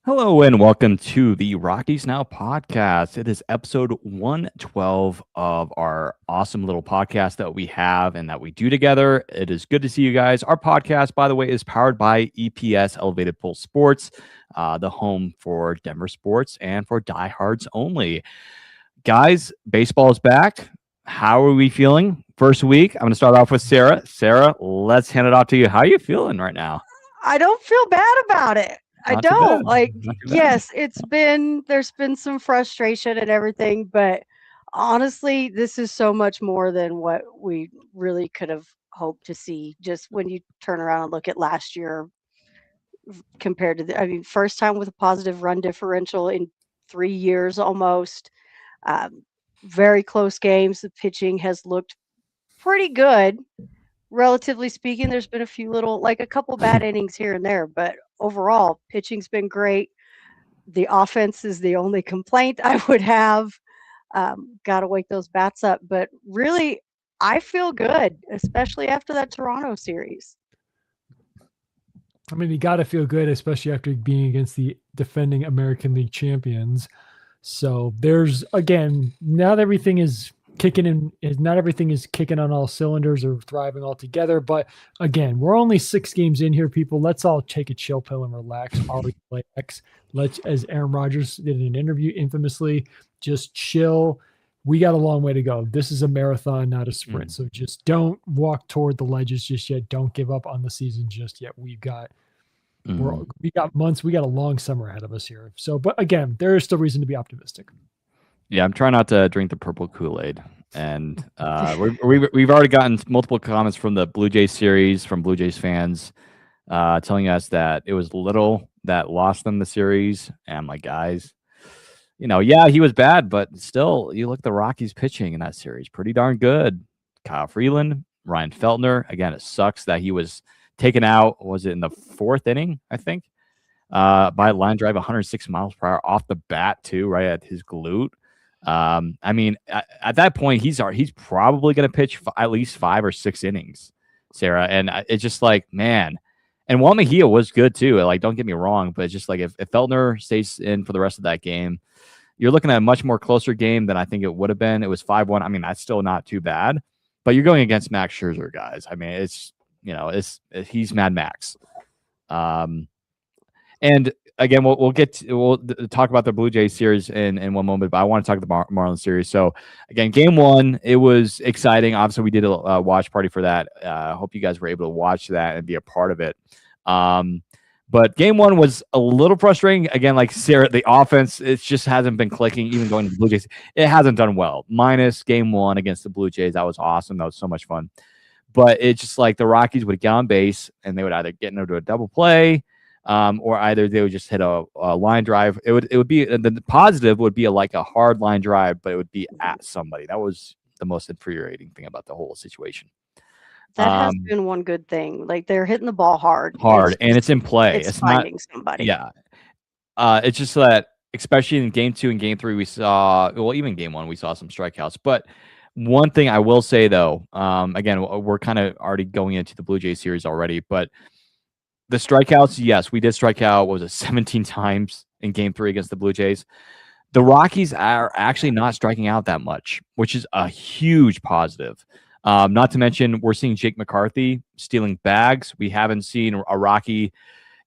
Hello and welcome to the Rockies Now podcast. It is episode 112 of our awesome little podcast that we have and that we do together. It is good to see you guys. Our podcast, by the way, is powered by EPS Elevated Pulse Sports, the home for Denver sports and for diehards only. Guys, baseball is back. How are we feeling? First week, I'm going to start off with Sarah. Sarah, let's hand it off to you. How are you feeling right now? I don't feel bad about it. I Not too bad. don't. Like, Not too bad. yes, there's been some frustration and everything, but honestly, this is so much more than what we really could have hoped to see. Just when you turn around and look at last year compared to first time with a positive run differential in 3 years almost. Um, Very close games. The pitching has looked pretty good relatively speaking. There's been a few like a couple bad innings here and there, but overall, pitching's been great. The offense is the only complaint I would have. Got to wake those bats up, but really, I feel good, especially after that Toronto series. I mean, you got to feel good, especially after being against the defending American League champions. So there's, again, now that everything is kicking in, not everything is kicking on all cylinders or thriving all together. But again, we're only 6 games in here, people. Let's all take a chill pill and relax. Relax. Let's, as Aaron Rodgers did in an interview infamously, just chill. We got a long way to go. This is a marathon, not a sprint. So just don't walk toward the ledges just yet. Don't give up on the season just yet. We got months. We got a long summer ahead of us here. So, but again, there is still reason to be optimistic. Yeah, I'm trying not to drink the purple Kool-Aid. And we've already gotten multiple comments from the Blue Jays series, from Blue Jays fans, telling us that it was Little that lost them the series. And I'm like, guys, yeah, he was bad, but still, you look at the Rockies pitching in that series, pretty darn good. Kyle Freeland, Ryan Feltner. Again, it sucks that he was taken out. Was it in the 4th inning, I think, by a line drive, 106 miles per hour off the bat too, right at his glute. I mean, at that point, he's probably going to pitch at least 5 or 6 innings, Sarah. And it's just like, man. And Juan Mejia was good too. Like, don't get me wrong, but it's just like if Feltner stays in for the rest of that game, you're looking at a much more closer game than I think it would have been. It was 5-1. I mean, that's still not too bad, but you're going against Max Scherzer, guys. I mean, it's he's Mad Max. And again, we'll talk about the Blue Jays series in one moment, but I want to talk about the Marlins series. So again, game 1, it was exciting. Obviously, we did a watch party for that. I hope you guys were able to watch that and be a part of it. But game 1 was a little frustrating. Again, like Sarah, the offense, it just hasn't been clicking, even going to the Blue Jays. It hasn't done well. Minus game 1 against the Blue Jays. That was awesome. That was so much fun. But it's just like the Rockies would get on base and they would either get into a double play, or either they would just hit a line drive. It would be the positive would be like a hard line drive, but it would be at somebody. That was the most infuriating thing about the whole situation. That has been one good thing. Like, they're hitting the ball hard, and it's in play. It's finding somebody. Yeah, it's just that, especially in game 2 and game 3, we saw, well, even game 1, we saw some strikeouts. But one thing I will say though, again, we're kind of already going into the Blue Jays series already, but the strikeouts, yes, we did strike out, what was it, 17 times in game 3 against the Blue Jays. The Rockies are actually not striking out that much, which is a huge positive. Not to mention, we're seeing Jake McCarthy stealing bags. We haven't seen a Rocky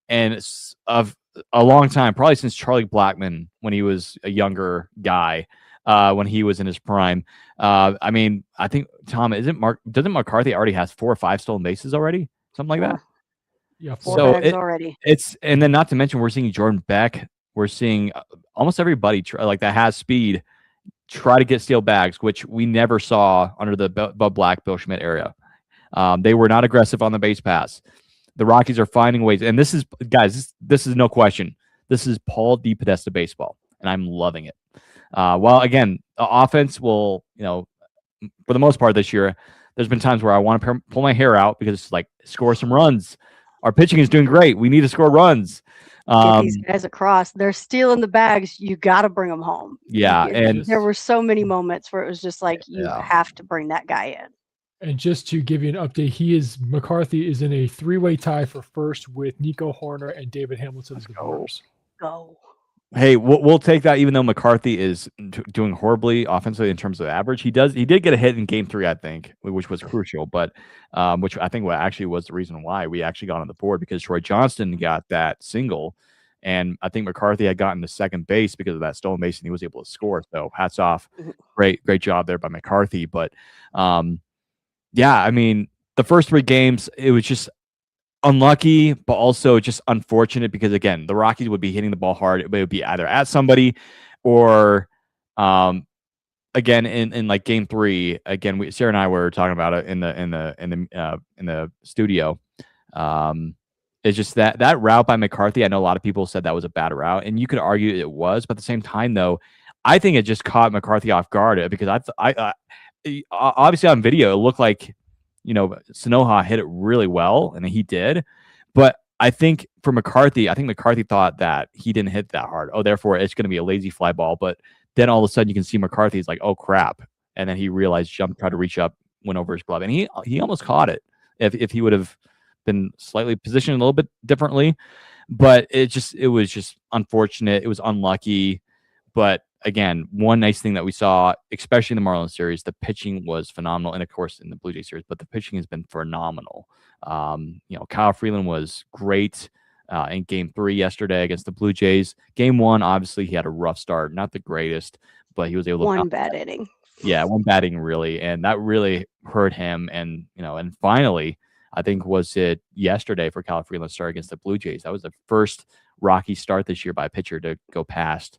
of a long time, probably since Charlie Blackmon when he was a younger guy, when he was in his prime. I mean, I think, Tom, doesn't McCarthy already has 4 or 5 stolen bases already? Something like that? Yeah, 4 bags already. And then not to mention, we're seeing Jordan Beck. We're seeing almost everybody like that has speed try to get steal bags, which we never saw under the Bud Black, Bill Schmidt era. They were not aggressive on the base pass. The Rockies are finding ways, and this is, guys, this is no question. This is Paul DePodesta baseball, and I'm loving it. Well, again, the offense will, for the most part this year, there's been times where I want to pull my hair out because it's like, score some runs. Our pitching is doing great. We need to score runs. Get these guys across. They're stealing the bags. You got to bring them home. Yeah, and there were so many moments where it was just like, you have to bring that guy in. And just to give you an update, McCarthy is in a 3-way tie for first with Nico Horner and David Hamilton as the Brewers. go. Hey, we'll take that. Even though McCarthy is doing horribly offensively in terms of average, he did get a hit in Game 3, I think, which was crucial. But which I think actually was the reason why we actually got on the board, because Troy Johnston got that single, and I think McCarthy had gotten to second base because of that stolen base, and he was able to score. So hats off, great job there by McCarthy. But yeah, I mean, the first 3 games, it was just unlucky, but also just unfortunate because, again, the Rockies would be hitting the ball hard. It would be either at somebody or, again, in like Game 3, again, Sarah and I were talking about it in the studio. It's just that route by McCarthy. I know a lot of people said that was a bad route, and you could argue it was, but at the same time, though, I think it just caught McCarthy off guard because I obviously on video it looked like, Sanoha hit it really well, and he did. But I think for McCarthy, McCarthy thought that he didn't hit that hard. Oh, therefore it's going to be a lazy fly ball. But then all of a sudden you can see McCarthy's like, oh crap, and then he realized, tried to reach up, went over his glove, and he almost caught it if he would have been slightly positioned a little bit differently. But it was just unfortunate. It was unlucky. But again, one nice thing that we saw, especially in the Marlins series, the pitching was phenomenal, and of course in the Blue Jay series, but the pitching has been phenomenal. Kyle Freeland was great in Game 3 yesterday against the Blue Jays. Game 1, obviously, he had a rough start, not the greatest, but he was able to one bad inning. Yeah, one batting really, and that really hurt him. And and finally, I think was it yesterday for Kyle Freeland start against the Blue Jays. That was the first Rocky start this year by a pitcher to go past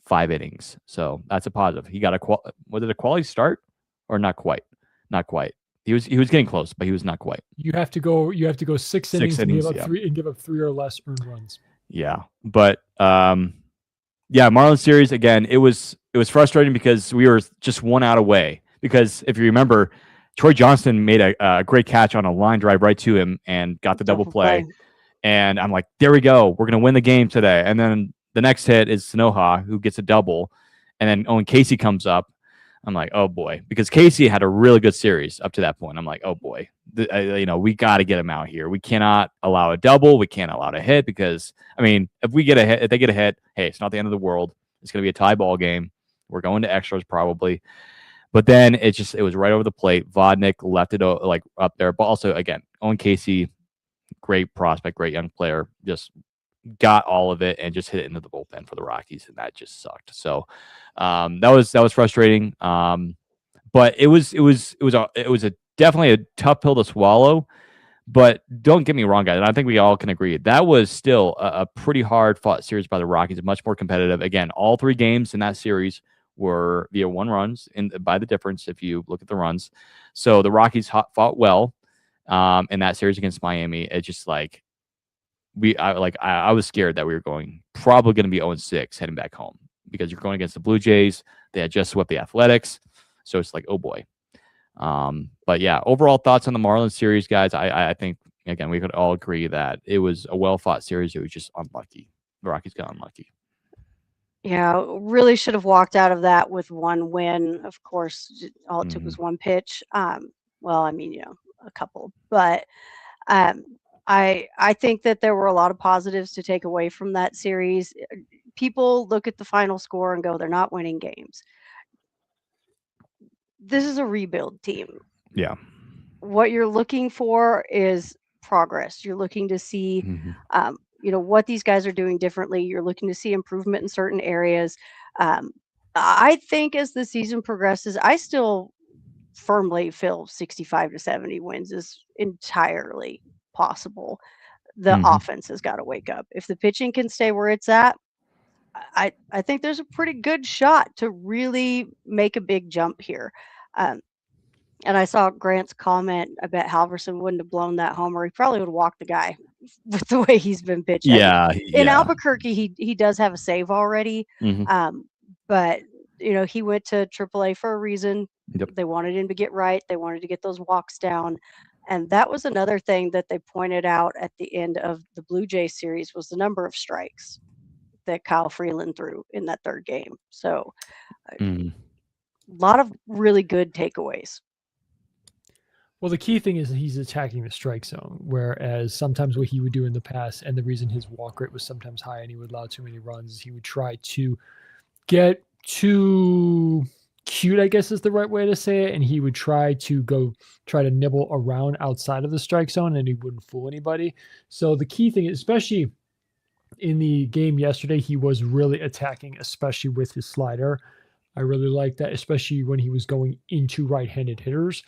5 innings. So that's a positive. He got was it a quality start or not quite? Not quite. He was getting close, but he was not quite. You have to go 6 innings and give up 3 or less earned runs. Yeah. But Marlins series again, it was frustrating because we were just 1 out away. Because if you remember, Troy Johnston made a great catch on a line drive right to him and got the double play. And I'm like, there we go. We're going to win the game today. And then the next hit is Sanoha, who gets a double. And then Owen Casey comes up. I'm like, oh, boy. Because Casey had a really good series up to that point. I'm like, oh, boy. We got to get him out here. We cannot allow a double. We can't allow a hit because, I mean, if they get a hit, hey, it's not the end of the world. It's going to be a tie ball game. We're going to extras probably. But then it was right over the plate. Vodnik left it like up there. But also, again, Owen Casey, great prospect, great young player, just got all of it and just hit it into the bullpen for the Rockies, and that just sucked. So that was frustrating. But it was definitely a tough pill to swallow. But don't get me wrong, guys, and I think we all can agree that was still a pretty hard fought series by the Rockies, much more competitive. Again, all 3 games in that series were via 1 runs by the difference if you look at the runs. So the Rockies fought well in that series against Miami. It's just like I was scared that we were probably going to be 0-6 heading back home because you're going against the Blue Jays. They had just swept the Athletics. So it's like, oh boy. But yeah, overall thoughts on the Marlins series, guys. I think, again, we could all agree that it was a well-fought series. It was just unlucky. The Rockies got unlucky. Yeah, really should have walked out of that with 1 win. Of course, all it took was 1 pitch. Well, I mean, a couple, but I think that there were a lot of positives to take away from that series. People look at the final score and go, they're not winning games. This is a rebuild team. Yeah. What you're looking for is progress. You're looking to see what these guys are doing differently. You're looking to see improvement in certain areas. I think as the season progresses, I still firmly feel 65 to 70 wins is entirely possible. The offense has got to wake up. If the pitching can stay where it's at, I think there's a pretty good shot to really make a big jump here. And I saw Grant's comment about Halverson wouldn't have blown that homer. He probably would have walked the guy with the way he's been pitching. Yeah. In Albuquerque, he does have a save already. But, he went to AAA for a reason. Yep. They wanted him to get right. They wanted to get those walks down. And that was another thing that they pointed out at the end of the Blue Jay series was the number of strikes that Kyle Freeland threw in that 3rd game. So a lot of really good takeaways. Well, the key thing is he's attacking the strike zone, whereas sometimes what he would do in the past, and the reason his walk rate was sometimes high and he would allow too many runs, is he would try to get too cute, I guess is the right way to say it, and he would try to nibble around outside of the strike zone, and he wouldn't fool anybody. So the key thing, especially in the game yesterday, he was really attacking, especially with his slider. I really like that, especially when he was going into right-handed hitters.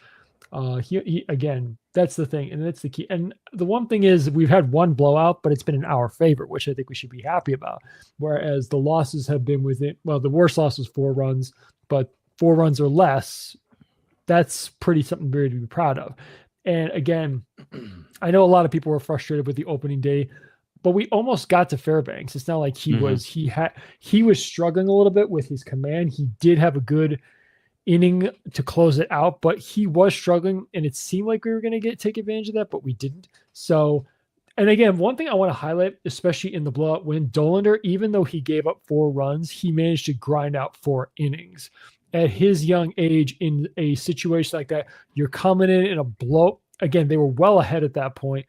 He again, that's the thing, and that's the key. And the one thing is, we've had one blowout, but it's been in our favor, which I think we should be happy about. Whereas the losses have been within. Well, the worst loss was 4 runs, but 4 runs or less, that's pretty something very to be proud of. And again, I know a lot of people were frustrated with the opening day, but we almost got to Fairbanks. It's not like he was struggling a little bit with his command. He did have a good inning to close it out, but he was struggling, and it seemed like we were going to take advantage of that, but we didn't. So, and again, one thing I want to highlight, especially in the blowout win, Dolander, even though he gave up 4 runs, he managed to grind out 4 innings. At his young age, in a situation like that, you're coming in a blow. Again, they were well ahead at that point,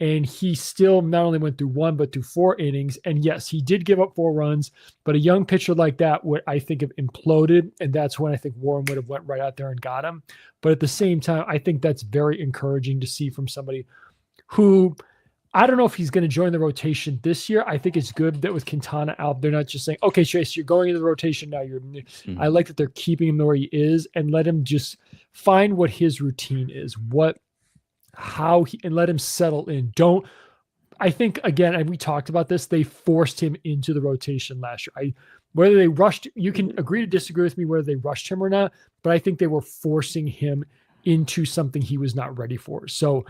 and he still not only went through 1, but through 4 innings. And yes, he did give up 4 runs, but a young pitcher like that would, I think, have imploded. And that's when I think Warren would have went right out there and got him. But at the same time, I think that's very encouraging to see from somebody who, I don't know if he's going to join the rotation this year. I think it's good that with Quintana out, they're not just saying, okay, Chase, you're going into the rotation now. I like that they're keeping him where he is and let him just find what his routine is, and let him settle in. I think, again, and we talked about this, they forced him into the rotation last year. Whether they rushed, you can agree to disagree with me whether they rushed him or not, but I think they were forcing him into something he was not ready for. So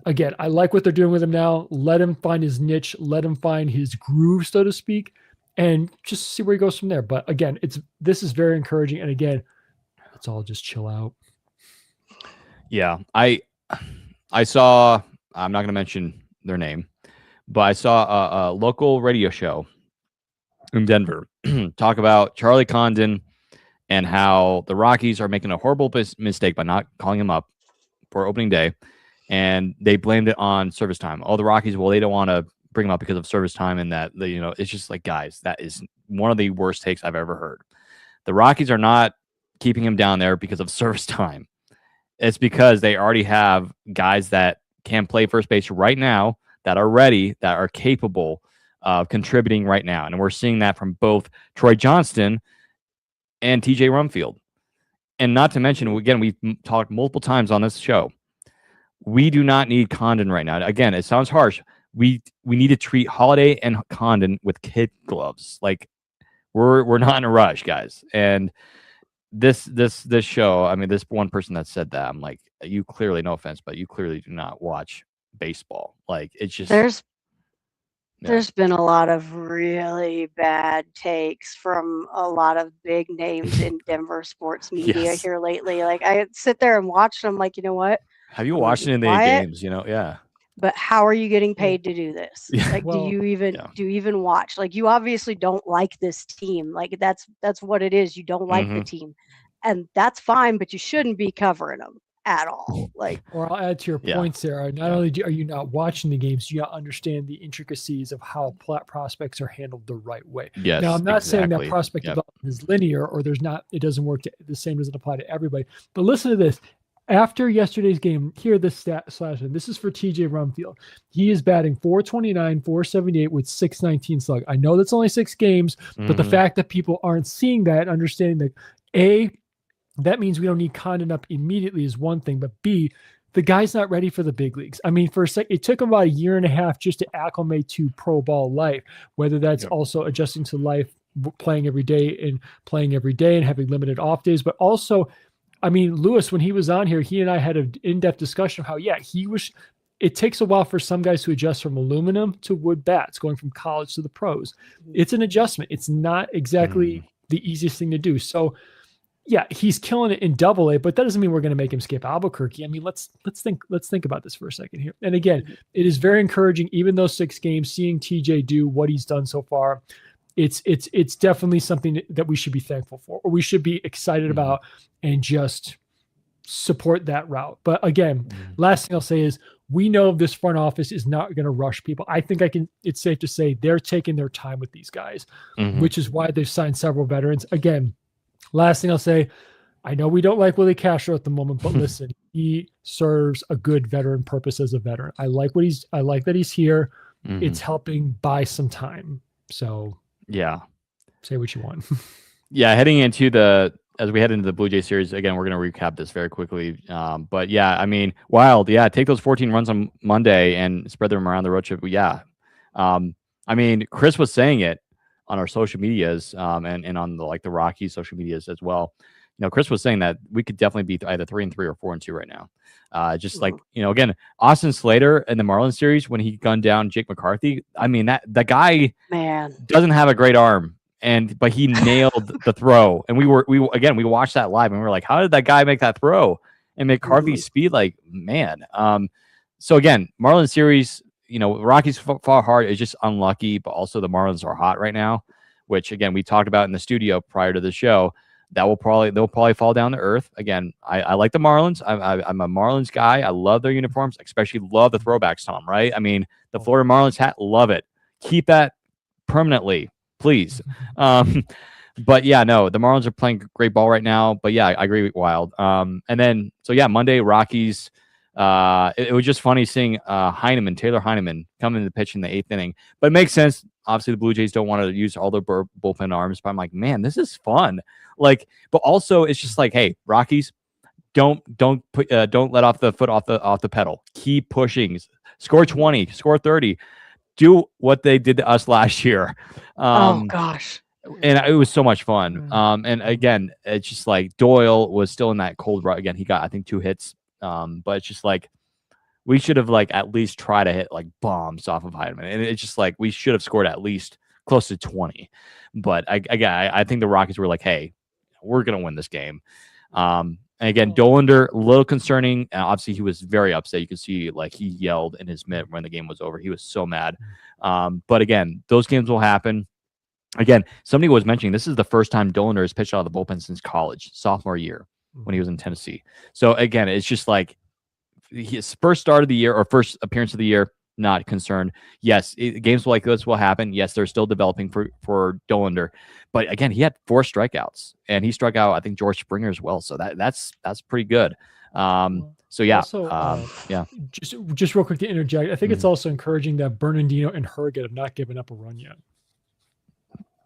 again, I like what they're doing with him now. Let him find his niche, let him find his groove, so to speak, and just see where he goes from there. But again, this is very encouraging. And again, let's all just chill out. Yeah, I saw, I'm not going to mention their name, but I saw a local radio show in Denver talk about Charlie Condon and how the Rockies are making a horrible mistake by not calling him up for opening day. And they blamed it on service time. Oh, the Rockies, well, they don't want to bring him up because of service time, and that, it's just like, guys, that is one of the worst takes I've ever heard. The Rockies are not keeping him down there because of service time. It's because they already have guys that can play first base right now, that are ready, that are capable of contributing right now. And we're seeing that from both Troy Johnston and TJ Rumfield. And not to mention, again, we've talked multiple times on this show, we do not need Condon right now. Again, it sounds harsh. We need to treat Holiday and Condon with kid gloves. Like, we're not in a rush, guys. And this show, I mean, this one person that said that, I'm like, you clearly, no offense, but you clearly do not watch baseball. Like, it's just there's been a lot of really bad takes from a lot of big names in Denver sports media here lately. Like, I sit there and watch, and I'm like, you know what? Have you watched any of the games? Yeah. But how are you getting paid to do this? Like, Well, do you even watch? Like, you obviously don't like this team. Like, that's what it is. You don't like the team, and that's fine. But you shouldn't be covering them at all. Like, or I'll add to your point, Sarah. Not only are you not watching the games, you understand the intricacies of how prospects are handled the right way. Yes. Now, I'm not saying that prospect development is linear, or it doesn't work. The same doesn't apply to everybody. But listen to this. After yesterday's game, here this stat slash, and this is for TJ Rumfield. He is batting .429, .478 with .619 slug. I know that's only 6 games, but the fact that people aren't seeing that, understanding that that means we don't need Condon up immediately is one thing, but B, the guy's not ready for the big leagues. I mean, for a sec, it took him about a year and a half just to acclimate to pro ball life, whether that's also adjusting to life, playing every day and having limited off days, but also, I mean, Lewis, when he was on here, he and I had an in-depth discussion of how, it takes a while for some guys to adjust from aluminum to wood bats, going from college to the pros. It's an adjustment. It's not exactly the easiest thing to do. So, yeah, he's killing it in Double-A, but that doesn't mean we're going to make him skip Albuquerque. I mean, let's think about this for a second here. And again, it is very encouraging, even those 6 games, seeing TJ do what he's done so far. It's definitely something that we should be thankful for, or we should be excited about, and just support that route. But again, last thing I'll say is we know this front office is not going to rush people. I think it's safe to say they're taking their time with these guys, which is why they've signed several veterans. Again, last thing I'll say, I know we don't like Willie Castro at the moment, but listen, he serves a good veteran purpose as a veteran. I like that he's here. It's helping buy some time. So yeah, say what you want. Yeah, as we head into the Blue Jay series, again, we're going to recap this very quickly. But yeah, I mean, Wild, yeah, take those 14 runs on Monday and spread them around the road trip. Yeah. I mean, Chris was saying it on our social medias and on the Rockies social medias as well. Chris was saying that we could definitely be either 3-3 or 4-2 right now. Again, Austin Slater in the Marlins series, when he gunned down Jake McCarthy, I mean, that guy doesn't have a great arm. But he nailed the throw, and we watched that live, and we were like, "How did that guy make that throw?" And McCarthy's speed, man. So again, Marlins series, Rockies fought hard. It's just unlucky, but also the Marlins are hot right now, which again we talked about in the studio prior to the show. They'll probably fall down to earth. Again, I like the Marlins. I'm a Marlins guy. I love their uniforms, especially love the throwbacks, Tom. Right? I mean, the Florida Marlins hat, love it. Keep that permanently. Please. But yeah, no, the Marlins are playing great ball right now. But yeah, I agree with Wild. And then, so yeah, Monday, Rockies. It was just funny seeing Taylor Heineman come into the pitch in the 8th inning. But it makes sense. Obviously, the Blue Jays don't want to use all their bullpen arms. But I'm like, man, this is fun. But also, it's just like, hey, Rockies, don't let off the foot off the pedal. Keep pushing. Score 20. Score 30. Do what they did to us last year. Oh gosh. And it was so much fun. And again, it's just like Doyle was still in that cold rut. Again, he got, I think, 2 hits. But it's just like, we should have at least tried to hit bombs off of Heidemann. And it's just like, we should have scored at least close to 20. But I think the Rockies were like, hey, we're going to win this game. And again, Dollander, a little concerning. Obviously, he was very upset. You can see he yelled in his mitt when the game was over. He was so mad. But again, those games will happen. Again, somebody was mentioning this is the first time Dollander has pitched out of the bullpen since college, sophomore year, when he was in Tennessee. So again, it's just his first start of the year or first appearance of the year, not concerned. Yes, games like this will happen. Yes, they're still developing for Dollander. But again, he had 4 strikeouts, and he struck out, I think, George Springer as well. So that's pretty good. So yeah, also, yeah. Just real quick to interject, I think it's also encouraging that Bernardino and Herget have not given up a run yet.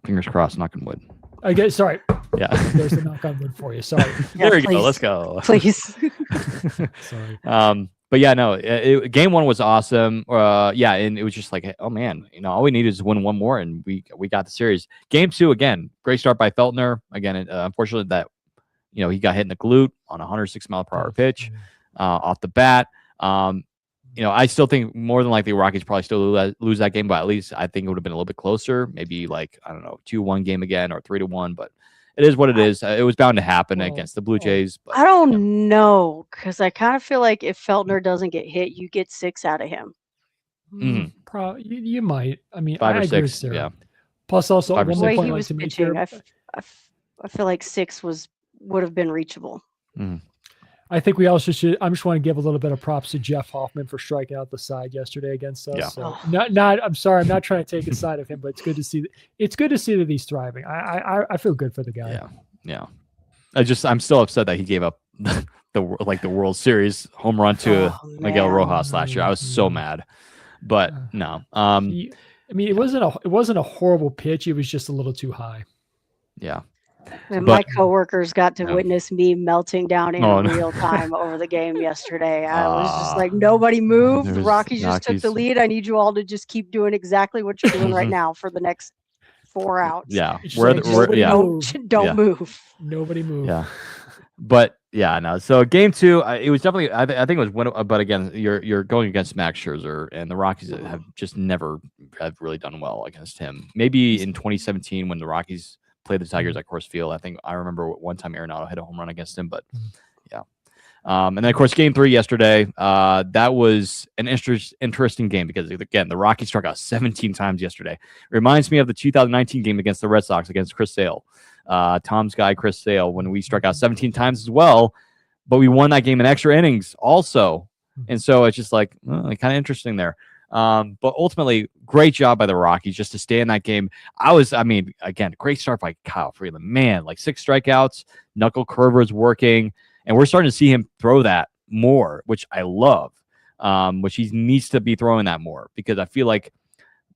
Fingers crossed, knock on wood. I guess. Sorry. Yeah. There's the knock on wood for you. Sorry. There we go. Let's go. Please. Sorry. But yeah, no. Game 1 was awesome. Yeah, and it was just like, oh man, all we needed is win one more, and we got the series. Game 2 again, great start by Feltner. Again, unfortunately that he got hit in the glute on a 106-mile-per-hour pitch off the bat. I still think more than likely Rockies probably still lose that game, but at least I think it would have been a little bit closer. Maybe 2-1 game again or 3-1. But it is what it is. It was bound to happen against the Blue Jays. But, I don't know, because I kind of feel like if Feltner doesn't get hit, you get 6 out of him. You might. I mean, 5 or I agree 6. with Yeah. Plus, also The way he was pitching, I feel like 6 would have been reachable. I think we also should. I just want to give a little bit of props to Jeff Hoffman for striking out the side yesterday against us. Yeah. So I'm sorry, I'm not trying to take a side of him, but it's good to see. It's good to see that he's thriving. I feel good for the guy. Yeah. I'm still upset that he gave up the World Series home run to Miguel Rojas last year. I was so mad, but no. It wasn't a horrible pitch. It was just a little too high. Yeah. And my coworkers got to witness me melting down in real time over the game yesterday. I was just like, nobody moved. The Rockies just took the lead. I need you all to just keep doing exactly what you're doing right now for the next 4 outs. Yeah. Don't move. Nobody move. Yeah. But yeah, no. So game 2, it was definitely. I think it was one. But again, you're going against Max Scherzer, and the Rockies have just never have really done well against him. Maybe in 2017 when the Rockies played the Tigers at Coors Field. I think I remember one time Arenado hit a home run against him, but yeah. And then of course game 3 yesterday. That was an interesting game because again the Rockies struck out 17 times yesterday. It reminds me of the 2019 game against the Red Sox against Chris Sale, Tom's guy Chris Sale, when we struck out 17 times as well. but we won that game in extra innings also. And so it's just like kind of interesting there. But ultimately, great job by the Rockies just to stay in that game. Again, great start by Kyle Freeland. Man, like 6 strikeouts, knuckle curvers working, and we're starting to see him throw that more, which I love, which he needs to be throwing that more because I feel like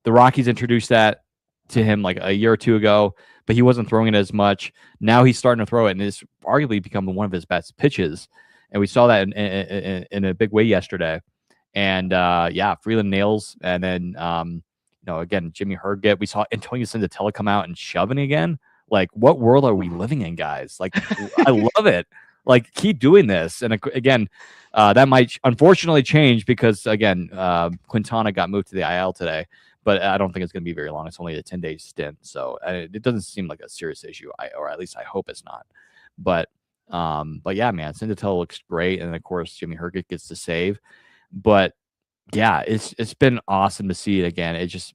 the Rockies introduced that to him like a year or two ago, but he wasn't throwing it as much. Now he's starting to throw it, and it's arguably become one of his best pitches. And we saw that in a big way yesterday. And Freeland nails. And then, again, Jimmy Herget. We saw Antonio Senzatella come out and shoving again. Like, what world are we living in, guys? Like, I love it. Like, keep doing this. And again, that might unfortunately change because, again, Quintana got moved to the IL today. But I don't think it's going to be very long. It's only a 10-day stint. So it doesn't seem like a serious issue, or at least I hope it's not. But yeah, man, Senzatella looks great. And, of course, Jimmy Herget gets the save. But yeah, it's been awesome to see it again. It just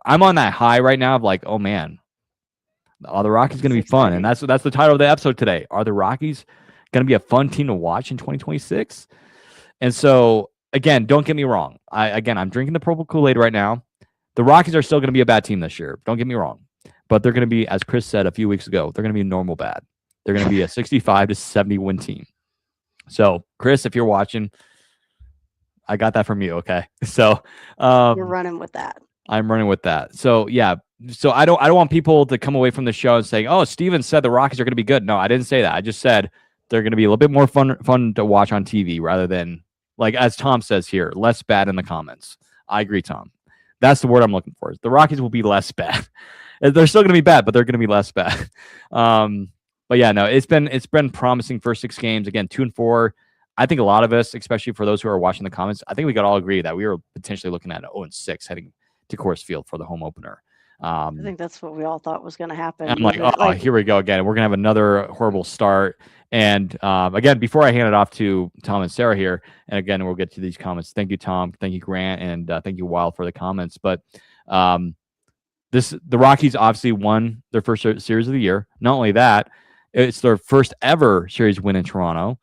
I'm on that high right now of like, oh man, are the Rockies going to be fun? And that's the title of the episode today. Are the Rockies going to be a fun team to watch in 2026? And so again, don't get me wrong. I'm drinking the purple Kool-Aid right now. The Rockies are still going to be a bad team this year. Don't get me wrong, but they're going to be, as Chris said a few weeks ago, they're going to be normal bad. They're going to be a 65 to 70 win team. So Chris, if you're watching, I got that from you. Okay. So, you're running with that. I'm running with that. So yeah. So I don't want people to come away from the show and saying, oh, Steven said the Rockies are going to be good. No, I didn't say that. I just said they're going to be a little bit more fun to watch on TV rather than, like, as Tom says here, less bad in the comments. I agree, Tom. That's the word I'm looking for. The Rockies will be less bad. They're still going to be bad, but they're going to be less bad. But yeah, no, it's been promising first 6 games. Again, 2-4. I think a lot of us, especially for those who are watching the comments, I think we could all agree that we were potentially looking at 0-6 heading to Coors Field for the home opener. I think that's what we all thought was going to happen. I'm like, here we go again. We're going to have another horrible start. And again, before I hand it off to Tom and Sarah here, and again, we'll get to these comments. Thank you, Tom. Thank you, Grant. And thank you, Wild, for the comments. But the Rockies obviously won their first series of the year. Not only that, it's their first ever series win in Toronto.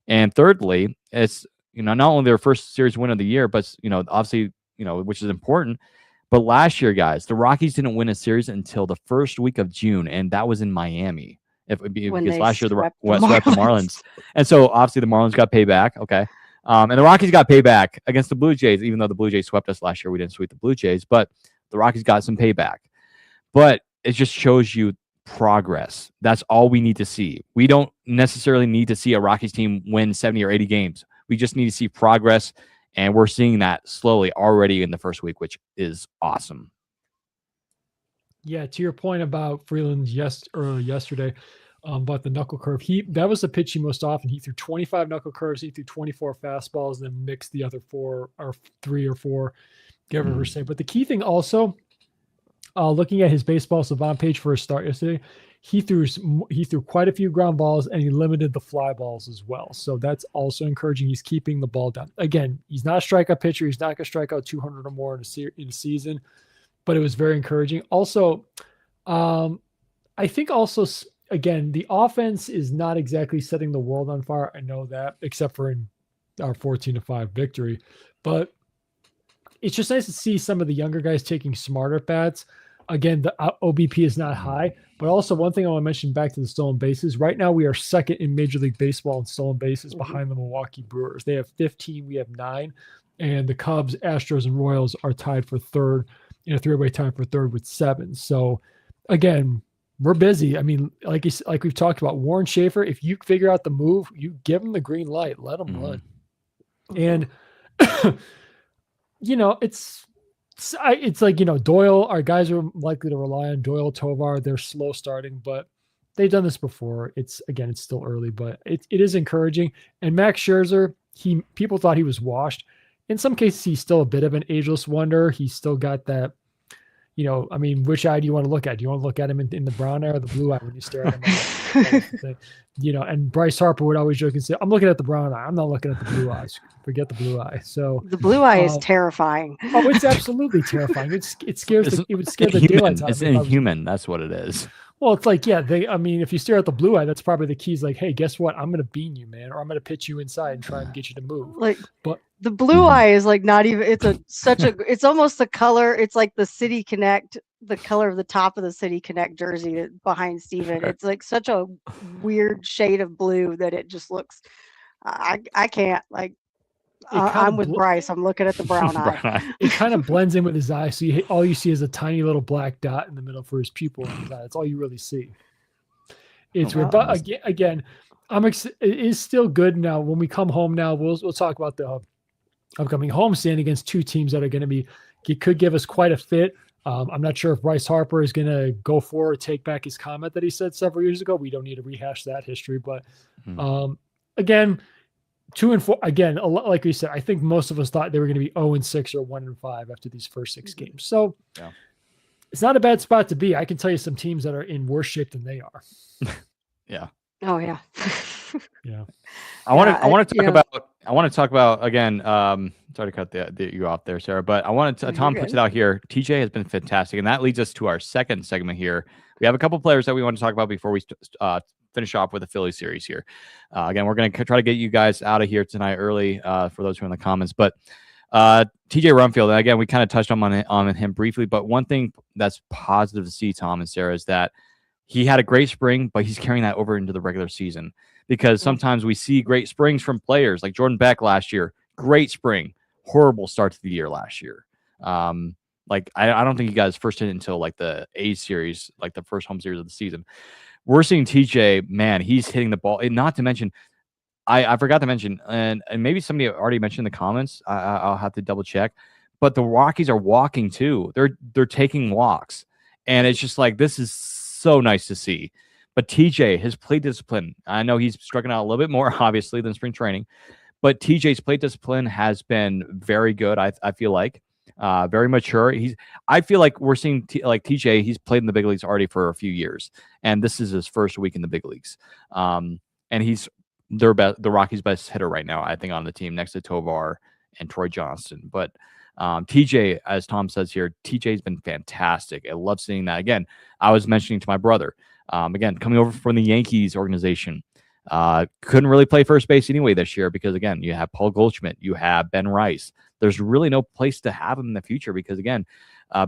And thirdly, it's, not only their first series win of the year, but, obviously, which is important. But last year, guys, the Rockies didn't win a series until the first week of June, and that was in Miami. Because last year swept the Marlins. And so obviously the Marlins got payback. Okay. And the Rockies got payback against the Blue Jays, even though the Blue Jays swept us last year. We didn't sweep the Blue Jays, but the Rockies got some payback. But it just shows you progress. That's all we need to see. We don't necessarily need to see a Rockies team win 70 or 80 games. We just need to see progress. And we're seeing that slowly already in the first week, which is awesome. Yeah, to your point about Freeland yesterday about the knuckle curve, that was the pitch he most often. He threw 25 knuckle curves, he threw 24 fastballs, and then mixed the other 4 or 3 or 4, give or say. But the key thing also, looking at his baseball savant page for a start yesterday, he threw quite a few ground balls and he limited the fly balls as well. So that's also encouraging. He's keeping the ball down. Again, he's not a strikeout pitcher. He's not going to strike out 200 or more in a season. But it was very encouraging. Also, I think also, again, the offense is not exactly setting the world on fire. I know that, except for in our 14-5 victory. But it's just nice to see some of the younger guys taking smarter bats. Again, the OBP is not high. But also one thing I want to mention back to the stolen bases. Right now, we are second in Major League Baseball in stolen bases behind the Milwaukee Brewers. They have 15. We have 9. And the Cubs, Astros, and Royals are tied for third in a 3-way time for third with 7. So, again, we're busy. I mean, like we've talked about, Warren Schaefer, if you figure out the move, you give him the green light, let him run. And, it's like, Doyle, our guys are likely to rely on Doyle, Tovar. They're slow starting, but they've done this before. It's still early, but it is encouraging. And Max Scherzer, people thought he was washed. In some cases, he's still a bit of an ageless wonder. He's still got that, which eye do you want to look at? Do you want to look at him in the brown eye or the blue eye when you stare at him? And Bryce Harper would always joke and say, I'm looking at the brown eye. I'm not looking at the blue eyes. Forget the blue eye. So the blue eye is terrifying. Oh, it's absolutely terrifying. It would scare the daylights out of me. It's inhuman. That's what it is. Well, it's like, yeah, I mean, if you stare at the blue eye, that's probably the key. Is like, hey, guess what? I'm going to bean you, man, or I'm going to pitch you inside and try and get you to move. Like But the blue eye is like not even. It's almost the color. It's like the City Connect, the color of the top of the City Connect jersey behind Steven. It's like such a weird shade of blue that it just looks. I can't like. I'm with Bryce. I'm looking at the brown eye. It kind of blends in with his eye. So all you see is a tiny little black dot in the middle for his pupil in his eye. That's all you really see. It's weird. But again, it is still good. Now, when we come home now, we'll talk about the upcoming homestand against two teams that are going to be, it could give us quite a fit. I'm not sure if Bryce Harper is going to go for or take back his comment that he said several years ago. We don't need to rehash that history. But again, 2-4 again, like we said, I think most of us thought they were going to be 0-6 or 1-5 after these first 6 games. So it's not a bad spot to be. I can tell you some teams that are in worse shape than they are. Yeah. Oh yeah. Yeah. I want to talk about again. Sorry to cut you off there, Sarah, but I wanted to. Tom puts it out here. TJ has been fantastic, and that leads us to our second segment here. We have a couple players that we want to talk about before we finish off with the Philly series here. Again, we're going to try to get you guys out of here tonight early for those who are in the comments. But TJ Rumfield, and again, we kind of touched on him briefly, but one thing that's positive to see, Tom and Sarah, is that he had a great spring, but he's carrying that over into the regular season because sometimes we see great springs from players like Jordan Beck last year. Great spring, horrible start to the year last year. Like I don't think you guys first hit until like the A series, like the first home series of the season. We're seeing TJ, man, he's hitting the ball. And not to mention, I forgot to mention, and maybe somebody already mentioned in the comments. I'll have to double check. But the Rockies are walking too. They're taking walks, and it's just like this is so nice to see. But TJ, his plate discipline, I know he's striking out a little bit more, obviously, than spring training. But TJ's plate discipline has been very good. I feel like very mature. I feel like we're seeing TJ. He's played in the big leagues already for a few years, and this is his first week in the big leagues. And he's the Rockies' best hitter right now, I think, on the team next to Tovar and Troy Johnston. But TJ, as Tom says here, TJ's been fantastic. I love seeing that. Again, I was mentioning to my brother, again, coming over from the Yankees organization. Couldn't really play first base anyway this year because, again, you have Paul Goldschmidt, you have Ben Rice. There's really no place to have him in the future because, again,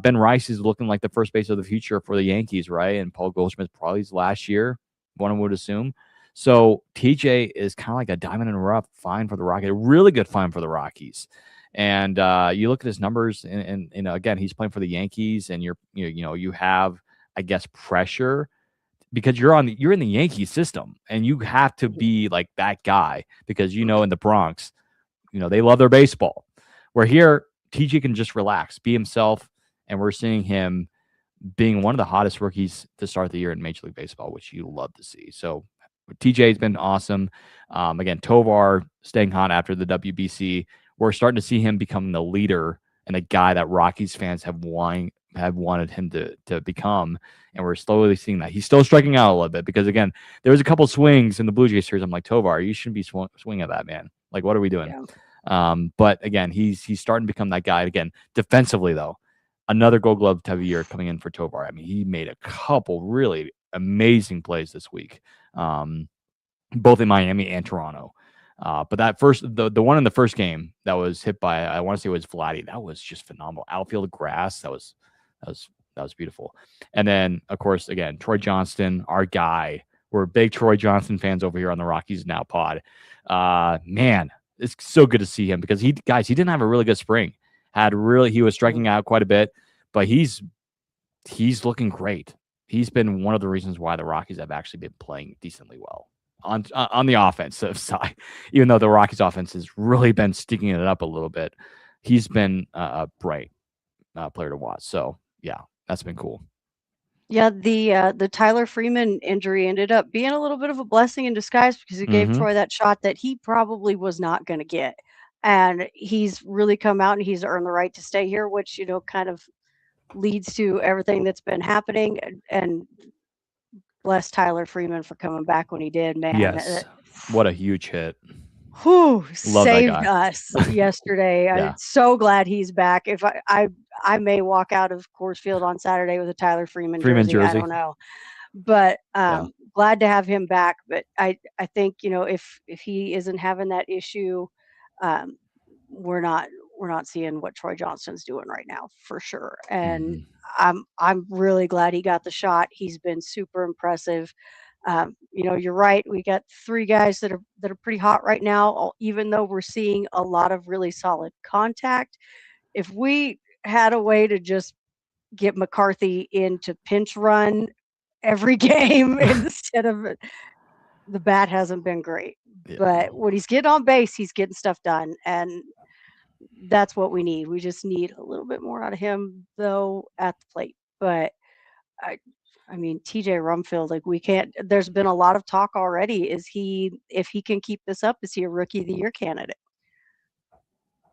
Ben Rice is looking like the first base of the future for the Yankees, right? And Paul Goldschmidt's probably his last year, one would assume. So TJ is kind of like a diamond in the rough find for the Rockies, a really good find for the Rockies. And you look at his numbers, and again, he's playing for the Yankees, and you have, I guess, pressure because you're in the Yankee system, and you have to be like that guy because in the Bronx, they love their baseball. Where here, TJ can just relax, be himself, and we're seeing him being one of the hottest rookies to start the year in Major League Baseball, which you love to see. So TJ has been awesome. Again, Tovar staying hot after the WBC. We're starting to see him become the leader and the guy that Rockies fans have wanted him to become, and we're slowly seeing that. He's still striking out a little bit because, again, there was a couple swings in the Blue Jays series. I'm like, Tovar, you shouldn't be swinging at that, man. Like, what are we doing? Yeah. But again, he's starting to become that guy. Again, defensively though, another Gold Glove type of year coming in for Tovar. I mean, he made a couple really amazing plays this week, both in Miami and Toronto. But that the one in the first game that was hit by, I want to say it was Vladdy. That was just phenomenal. Outfield grass. That was beautiful. And then, of course, again, Troy Johnston, our guy. We're big Troy Johnston fans over here on the Rockies Now pod. Man, it's so good to see him because he didn't have a really good spring. He was striking out quite a bit, but he's looking great. He's been one of the reasons why the Rockies have actually been playing decently well on the offensive side, even though the Rockies offense has really been sticking it up a little bit. He's been a bright player to watch. So yeah, that's been cool. Yeah, the Tyler Freeman injury ended up being a little bit of a blessing in disguise because it gave Troy that shot that he probably was not going to get. And he's really come out and he's earned the right to stay here, which, kind of leads to everything that's been happening. And bless Tyler Freeman for coming back when he did, man. Yes. What a huge hit. Whew, saved us yesterday. Yeah. I'm so glad he's back. If I may walk out of Coors Field on Saturday with a Tyler Freeman jersey. I don't know. But Yeah. glad to have him back. But I think, if he isn't having that issue, um, we're not seeing what Troy Johnston's doing right now for sure. And Mhm. I'm really glad he got the shot. He's been super impressive. You're right. We got three guys that are pretty hot right now. Even though we're seeing a lot of really solid contact, if we had a way to just get McCarthy into pinch run every game instead of the bat hasn't been great. Yeah. But when he's getting on base, he's getting stuff done, and that's what we need. We just need a little bit more out of him, though, at the plate. But I, I mean, TJ Rumfield, like we can't. There's been a lot of talk already. If he can keep this up, is he a Rookie of the Year candidate?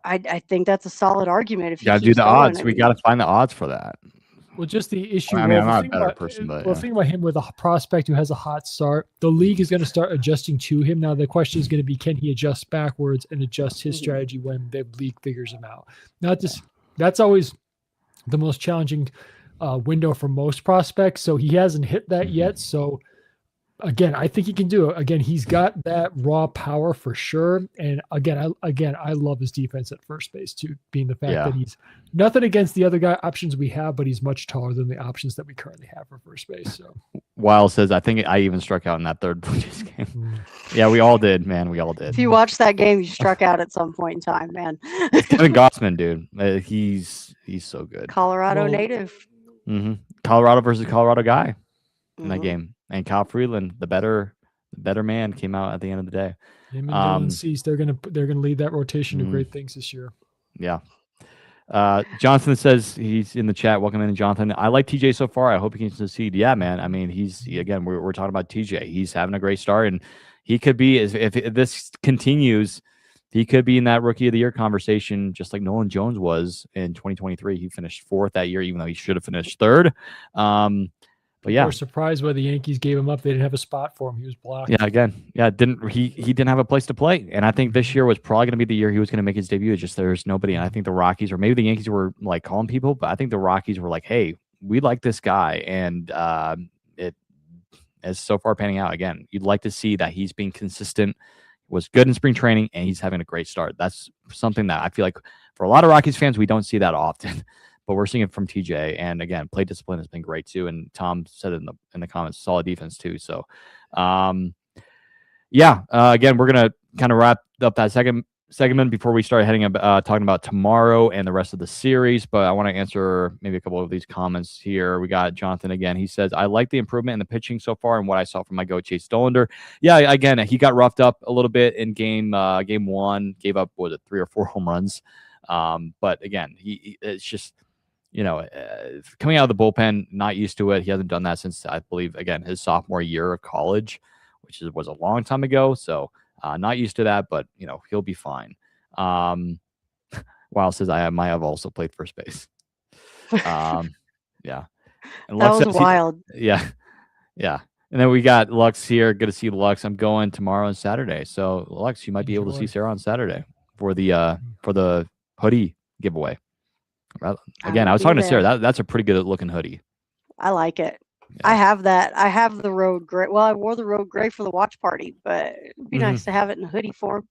I think that's a solid argument if he Got to do keeps the going. odds. I We mean, got to find the odds for that. Well, just the issue. I mean, I'm the not a thing better about, person, but the thing about him with a prospect who has a hot start, the league is going to start adjusting to him. Now the question is going to be, can he adjust backwards and adjust his strategy when the league figures him out? That's always the most challenging window for most prospects. So he hasn't hit that yet. So again, I think he can do it. Again, he's got that raw power for sure. And I love his defense at first base too, being the fact that he's nothing against the other guy options we have, but he's much taller than the options that we currently have for first base. So Wild says, I think I even struck out in that third Blue Jays game. Yeah, we all did, man. We all did. if you watch that game, you struck out at some point in time, man. It's Kevin Gossman, dude. He's so good. Colorado native. Mm-hmm. Colorado versus Colorado guy in that game. And Kyle Freeland, the better man, came out at the end of the day. Him and Dylan Cease, they're gonna lead that rotation to great things this year. Yeah. Jonathan says he's in the chat. Welcome in, Jonathan. I like TJ so far. I hope he can succeed. Yeah, man. I mean, we're talking about TJ. He's having a great start, and he could be, if this continues, he could be in that Rookie of the Year conversation, just like Nolan Jones was in 2023. He finished 4th that year, even though he should have finished 3rd. But yeah, we're surprised why the Yankees gave him up. They didn't have a spot for him. He was blocked. Yeah, he didn't have a place to play, and I think this year was probably going to be the year he was going to make his debut. It's just there's nobody, and I think the Rockies, or maybe the Yankees, were like calling people, but I think the Rockies were like, "Hey, we like this guy," and it is so far panning out. Again, you'd like to see that he's being consistent, was good in spring training, and he's having a great start. That's something that I feel like for a lot of Rockies fans, we don't see that often. But we're seeing it from TJ, and again, play discipline has been great too. And Tom said it in the comments, solid defense too. So, again, we're gonna kind of wrap up that second segment before we start talking about tomorrow and the rest of the series. But I want to answer maybe a couple of these comments here. We got Jonathan again. He says, "I like the improvement in the pitching so far, and what I saw from my goat Chase Dollander. Yeah, again, he got roughed up a little bit in game 1, gave up 3 or 4 home runs. But again, it's just." Coming out of the bullpen, not used to it. He hasn't done that since, I believe, again, his sophomore year of college, which was a long time ago. So not used to that, but, he'll be fine. Wild says, I might have also played first base. Yeah. And that was wild. Yeah. And then we got Lux here. Good to see Lux. I'm going tomorrow and Saturday. So, Lux, you might be able to see Sarah on Saturday for the hoodie giveaway. Again, I was talking to Sarah. That's a pretty good looking hoodie. I like it. Yeah. I have that. I have the road gray. Well, I wore the road gray for the watch party, but it'd be nice to have it in hoodie form.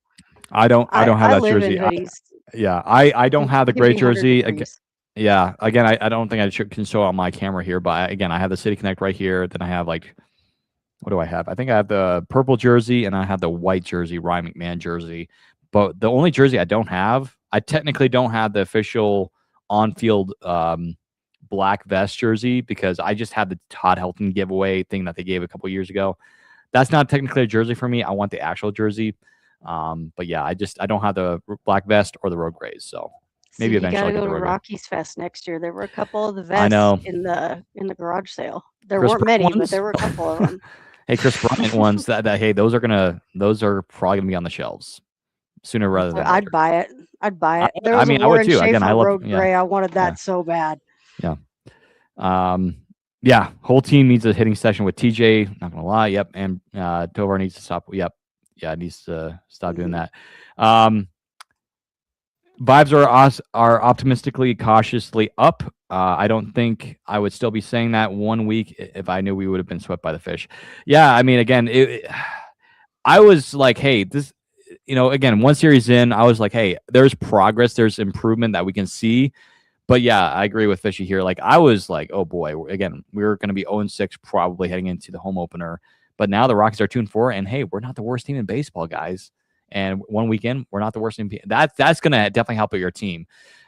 I don't have that jersey. I don't have the gray jersey. Again, I don't think I can show it on my camera here, but again, I have the City Connect right here. Then I have what do I have? I think I have the purple jersey and I have the white jersey, Ryan McMahon jersey. But the only jersey I technically don't have the official on-field black vest jersey, because I just have the Todd Helton giveaway thing that they gave a couple years ago. That's not technically a jersey for me. I want the actual jersey. But yeah, I don't have the black vest or the road grays. So maybe eventually I'll go to Rockies Fest next year. There were a couple of the vests in the garage sale. There weren't many, but there were a couple of them. Hey, Chris Bryant ones that hey, those are probably gonna be on the shelves sooner rather than later. I'd buy it. There was I would too. Again, I love road gray. I wanted that so bad. Yeah. Whole team needs a hitting session with TJ. Not gonna lie. Yep. And Tovar needs to stop. Yep. Yeah, needs to stop doing that. vibes are optimistically, cautiously up. I don't think I would still be saying that 1 week if I knew we would have been swept by the Fish. Yeah, I mean, again, I was like, hey, this, again, one series in, I was like, hey, there's progress, there's improvement that we can see. But yeah, I agree with Fishy here. Like, I was like, oh boy, again, we're going to be 0-6 probably heading into the home opener. But now the Rockies are 2-4, and hey, we're not the worst team in baseball, guys. And 1 weekend, we're not the worst team. That's going to definitely help your team.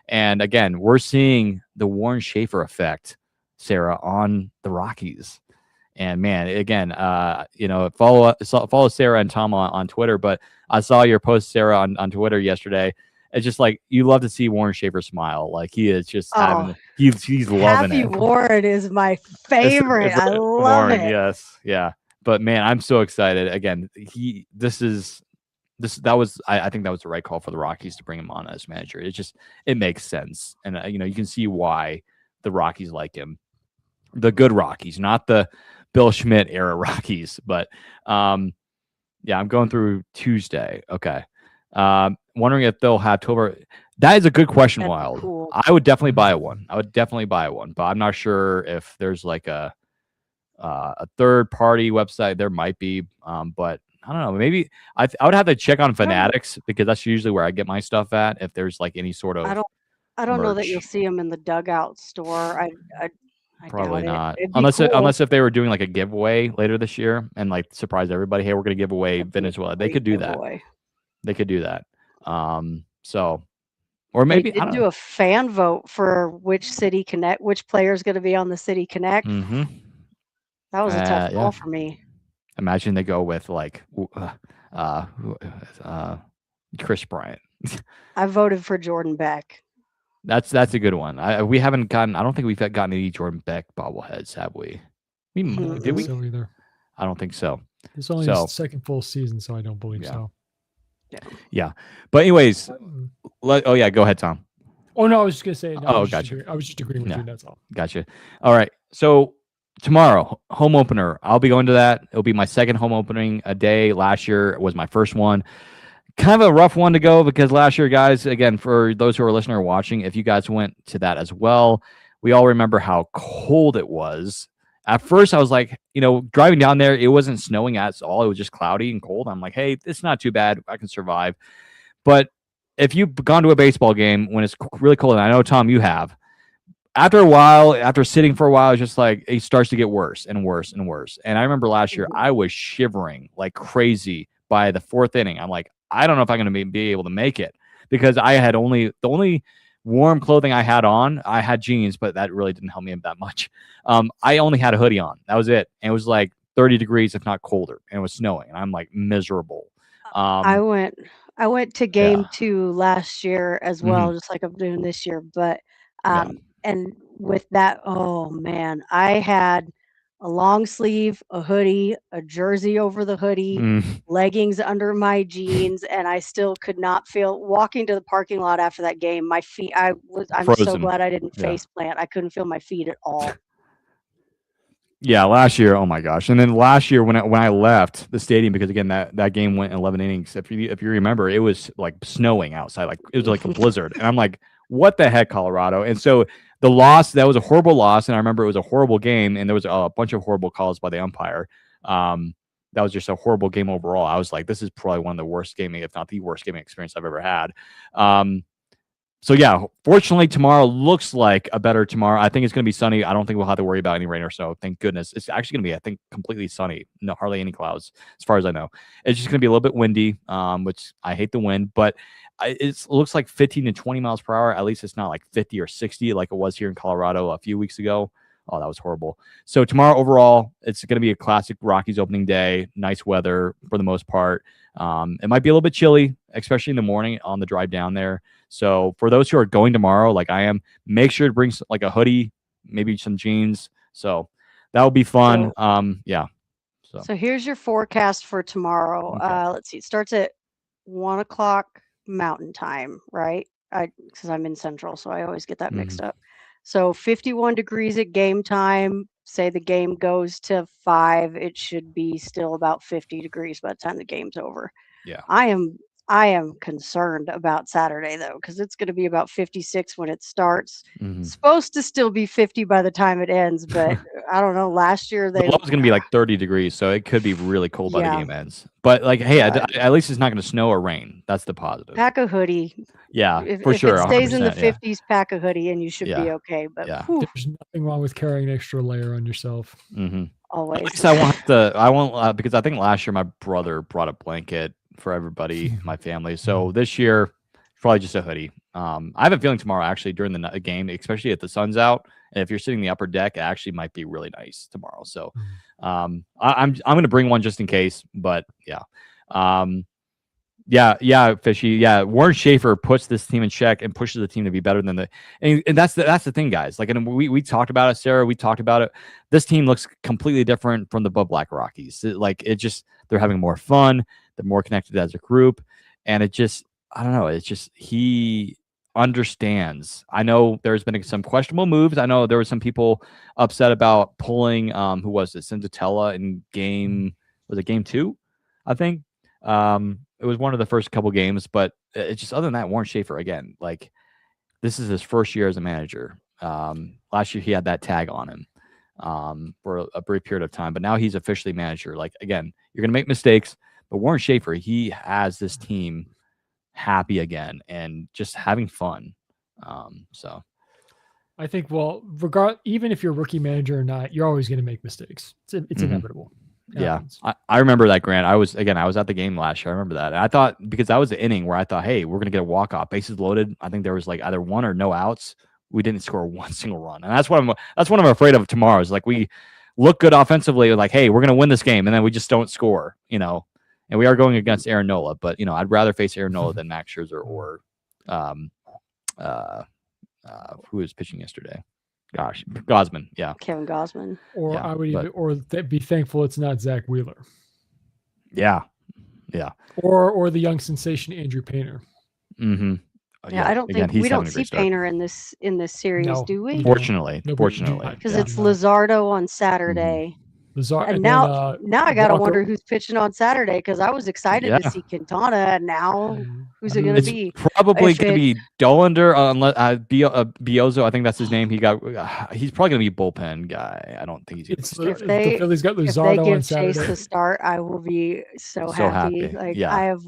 And again, we're seeing the Warren Schaefer effect, Sarah, on the Rockies. And man, again, follow Sarah and Tom on Twitter. But I saw your post, Sarah, on Twitter yesterday. It's just like you love to see Warren Schaefer smile. Like he is just having, he's loving Happy it. Warren is my favorite. I love Warren, it. yes, yeah. But man, I'm so excited. Again, I think that was the right call for the Rockies to bring him on as manager. It makes sense, and you can see why the Rockies like him. The good Rockies, not the Bill Schmidt era Rockies. But yeah, I'm going through Tuesday. Okay. Wondering if they'll have 12. That is a good question, That'd be Wild. cool. I would definitely buy one. But I'm not sure if there's like a third party website. There might be, but I don't know. Maybe I would have to check on Fanatics because that's usually where I get my stuff at. If there's like any sort of, I don't know that merch. you'll see them in the dugout store. I Probably doubt not, it. unless if they were doing like a giveaway later this year and like surprise everybody. Hey, we're gonna give away Venezuela. They could do that. They could do that. So, or maybe they did do a fan vote for which player is going to be on the City Connect. Mm-hmm. That was a tough call for me. Imagine they go with like Chris Bryant. I voted for Jordan Beck. That's a good one. We haven't gotten. I don't think we've gotten any Jordan Beck bobbleheads, have we? Did we? So either. I don't think so. It's only his second full season, so I don't believe so. Yeah. But anyways, go ahead, Tom. Oh no, I was just gonna say. No, gotcha. I was just agreeing with you. That's all. Gotcha. All right. So tomorrow, home opener. I'll be going to that. It'll be my second home opening a day. Last year was my first one. Kind of a rough one to go because last year, guys, again, for those who are listening or watching, if you guys went to that as well, we all remember how cold it was. At first, I was like, driving down there, it wasn't snowing at all. It was just cloudy and cold. I'm like, hey, it's not too bad. I can survive. But if you've gone to a baseball game when it's really cold, and I know, Tom, you have, after a while, after sitting for a while, it's just like it starts to get worse and worse and worse. And I remember last year, I was shivering like crazy by the fourth inning. I'm like, I don't know if I'm going to be able to make it because I had the only warm clothing I had on. I had jeans, but that really didn't help me that much. I only had a hoodie on. That was it. And it was like 30 degrees, if not colder, and it was snowing. And I'm like miserable. I went to game 2 last year as well, just like I'm doing this year. But and with that, oh man, I had a long sleeve, a hoodie, a jersey over the hoodie, leggings under my jeans, and I still could not feel walking to the parking lot after that game. My feet, I'm frozen. So glad I didn't face plant. I couldn't feel my feet at all. Yeah, last year, oh my gosh. And then last year when I left the stadium, because again, that game went 11 innings. If you remember, it was like snowing outside. Like it was like a blizzard. And I'm like, what the heck, Colorado? And so the loss, that was a horrible loss. And I remember it was a horrible game. And there was a bunch of horrible calls by the umpire. That was just a horrible game overall. I was like, this is probably one of the worst gaming, if not the worst gaming experience I've ever had. So yeah, fortunately tomorrow looks like a better tomorrow. I think it's going to be sunny. I don't think we'll have to worry about any rain or so. Thank goodness. It's actually going to be, I think, completely sunny. No, hardly any clouds as far as I know. It's just going to be a little bit windy, which I hate the wind, but it looks like 15 to 20 miles per hour. At least it's not like 50 or 60 like it was here in Colorado a few weeks ago. Oh, that was horrible. So tomorrow overall, it's going to be a classic Rockies opening day. Nice weather for the most part. It might be a little bit chilly, especially in the morning on the drive down there. So for those who are going tomorrow, like I am, make sure to bring like a hoodie, maybe some jeans. So that will be fun. So here's your forecast for tomorrow. Okay. Let's see. It starts at 1:00 Mountain Time, right? Because I'm in Central, so I always get that mixed up. So 51 degrees at game time. Say the game goes to 5, it should be still about 50 degrees by the time the game's over. Yeah. I am I am concerned about Saturday though, because it's going to be about 56 when it starts. Mhm. Supposed to still be 50 by the time it ends, but I don't know. Last year The they, low is going to be like 30 degrees, so it could be really cold by the yeah, game ends. But like, hey, but at least it's not going to snow or rain. That's the positive. pack a hoodie. Yeah, for If it sure, stays in the 100%. Yeah, 50s, pack a hoodie and you should be yeah, okay. But yeah. whew, There's nothing wrong with carrying an extra layer on yourself. Mm-hmm. At always. least I won't have to. I won't because I think last year my brother brought a blanket for everybody in my family. So this year, probably just a hoodie. I have a feeling tomorrow actually during the game, especially if the sun's out, and if you're sitting in the upper deck, it actually might be really nice tomorrow. So I'm going to bring one just in case. But yeah. Yeah, Fishy. Yeah, Warren Schaefer puts this team in check and pushes the team to be better than and that's the thing, guys. Like, and we talked about it, Sarah. We talked about it. This team looks completely different from the Bud Black Rockies. They're having more fun. They're more connected as a group, and I don't know. It's just he understands. I know there's been some questionable moves. I know there were some people upset about pulling. Who was it? Cinderella in game 2, I think. It was one of the first couple games, but it's just other than that, Warren Schaefer again. Like this is his first year as a manager. Last year he had that tag on him for a brief period of time, but now he's officially manager. Like again, you're gonna make mistakes, but Warren Schaefer, he has this team happy again and just having fun. So I think, well, even if you're a rookie manager or not, you're always going to make mistakes. It's inevitable. Yeah, I remember that, Grant. I was at the game last year. I remember that. And I thought because that was the inning where I thought, hey, we're gonna get a walk off, bases loaded. I think there was like either one or no outs. We didn't score one single run, and that's what I'm afraid of tomorrow. Is like we look good offensively, like hey, we're gonna win this game, and then we just don't score, And we are going against Aaron Nola, but I'd rather face Aaron Nola than Max Scherzer or who was pitching yesterday. Gosh, Gosman, yeah, Kevin Gosman. Or yeah, I would be thankful it's not Zach Wheeler. Yeah. Or the young sensation Andrew Painter. Mm-hmm. Yeah, I don't think we don't see Painter in this series, do we? Fortunately, because it's Luzardo on Saturday. And now I gotta wonder who's pitching on Saturday because I was excited to see Quintana, and now who's it gonna be? Probably gonna be Dollander unless Biozo. I think that's his name. He's probably gonna be bullpen guy. I don't think he's. The Phillies got Luzardo give on Saturday. Chase the start, I will be so happy. Like I have.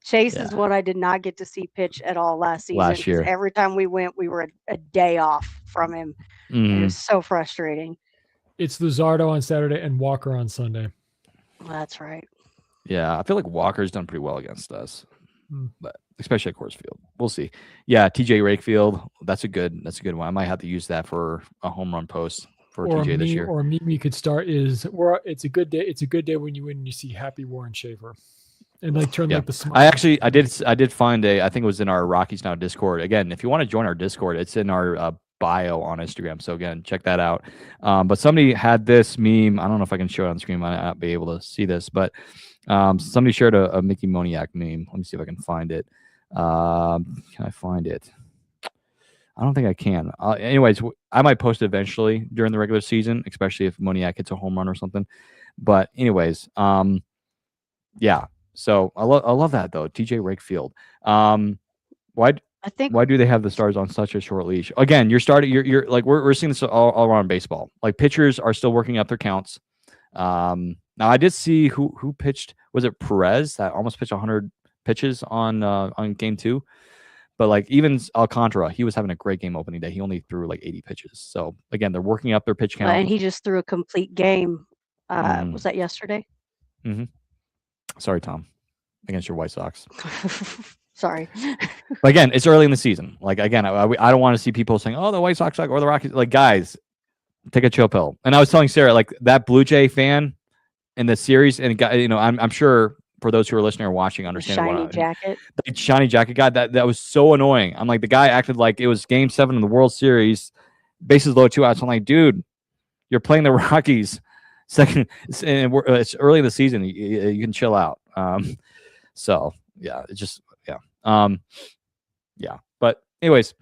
Chase is one I did not get to see pitch at all last season. Last year, every time we went, we were a day off from him. It was so frustrating. It's Luzardo on Saturday and Walker on Sunday. That's right. Yeah, I feel like Walker's done pretty well against us, but especially at Coors Field. We'll see. Yeah, TJ Rakefield. That's a good one. I might have to use that for a home run post for TJ this year. Or a meme you could start is it's a good day. It's a good day when you win and you see happy Warren Schaefer. And like turn like the smile. I did find I think it was in our Rockies Now Discord. Again, if you want to join our Discord, it's in our bio on Instagram. So again, check that out. But somebody had this meme. I don't know if I can show it on screen. I might not be able to see this, but somebody shared a Mickey Moniak meme. Let me see if I can find it. Can I find it? I don't think I can. Anyways, I might post it eventually during the regular season, especially if Moniak hits a home run or something. But anyways, yeah. So I love that though. TJ Rakefield. Why do they have the Stars on such a short leash? Again, you're like we're seeing this all around baseball. Like pitchers are still working up their counts. Now I did see who pitched. Was it Perez that almost pitched 100 pitches on game 2? But like even Alcantara, he was having a great game opening day. He only threw like 80 pitches. So again, they're working up their pitch count. And he just threw a complete game. Was that yesterday? Mm-hmm. Sorry, Tom, against your White Sox. Sorry. But again, it's early in the season. Like again, I don't want to see people saying, "Oh, the White Sox suck," or the Rockies. Like, guys, take a chill pill. And I was telling Sarah, like that Blue Jay fan in the series, and I'm sure for those who are listening or watching, understand the shiny jacket guy. That was so annoying. I'm like, the guy acted like it was Game 7 in the World Series, bases low, 2 outs. I'm like, dude, you're playing the Rockies. Second, and it's early in the season. You can chill out. So yeah, it's just yeah. Yeah. But anyways,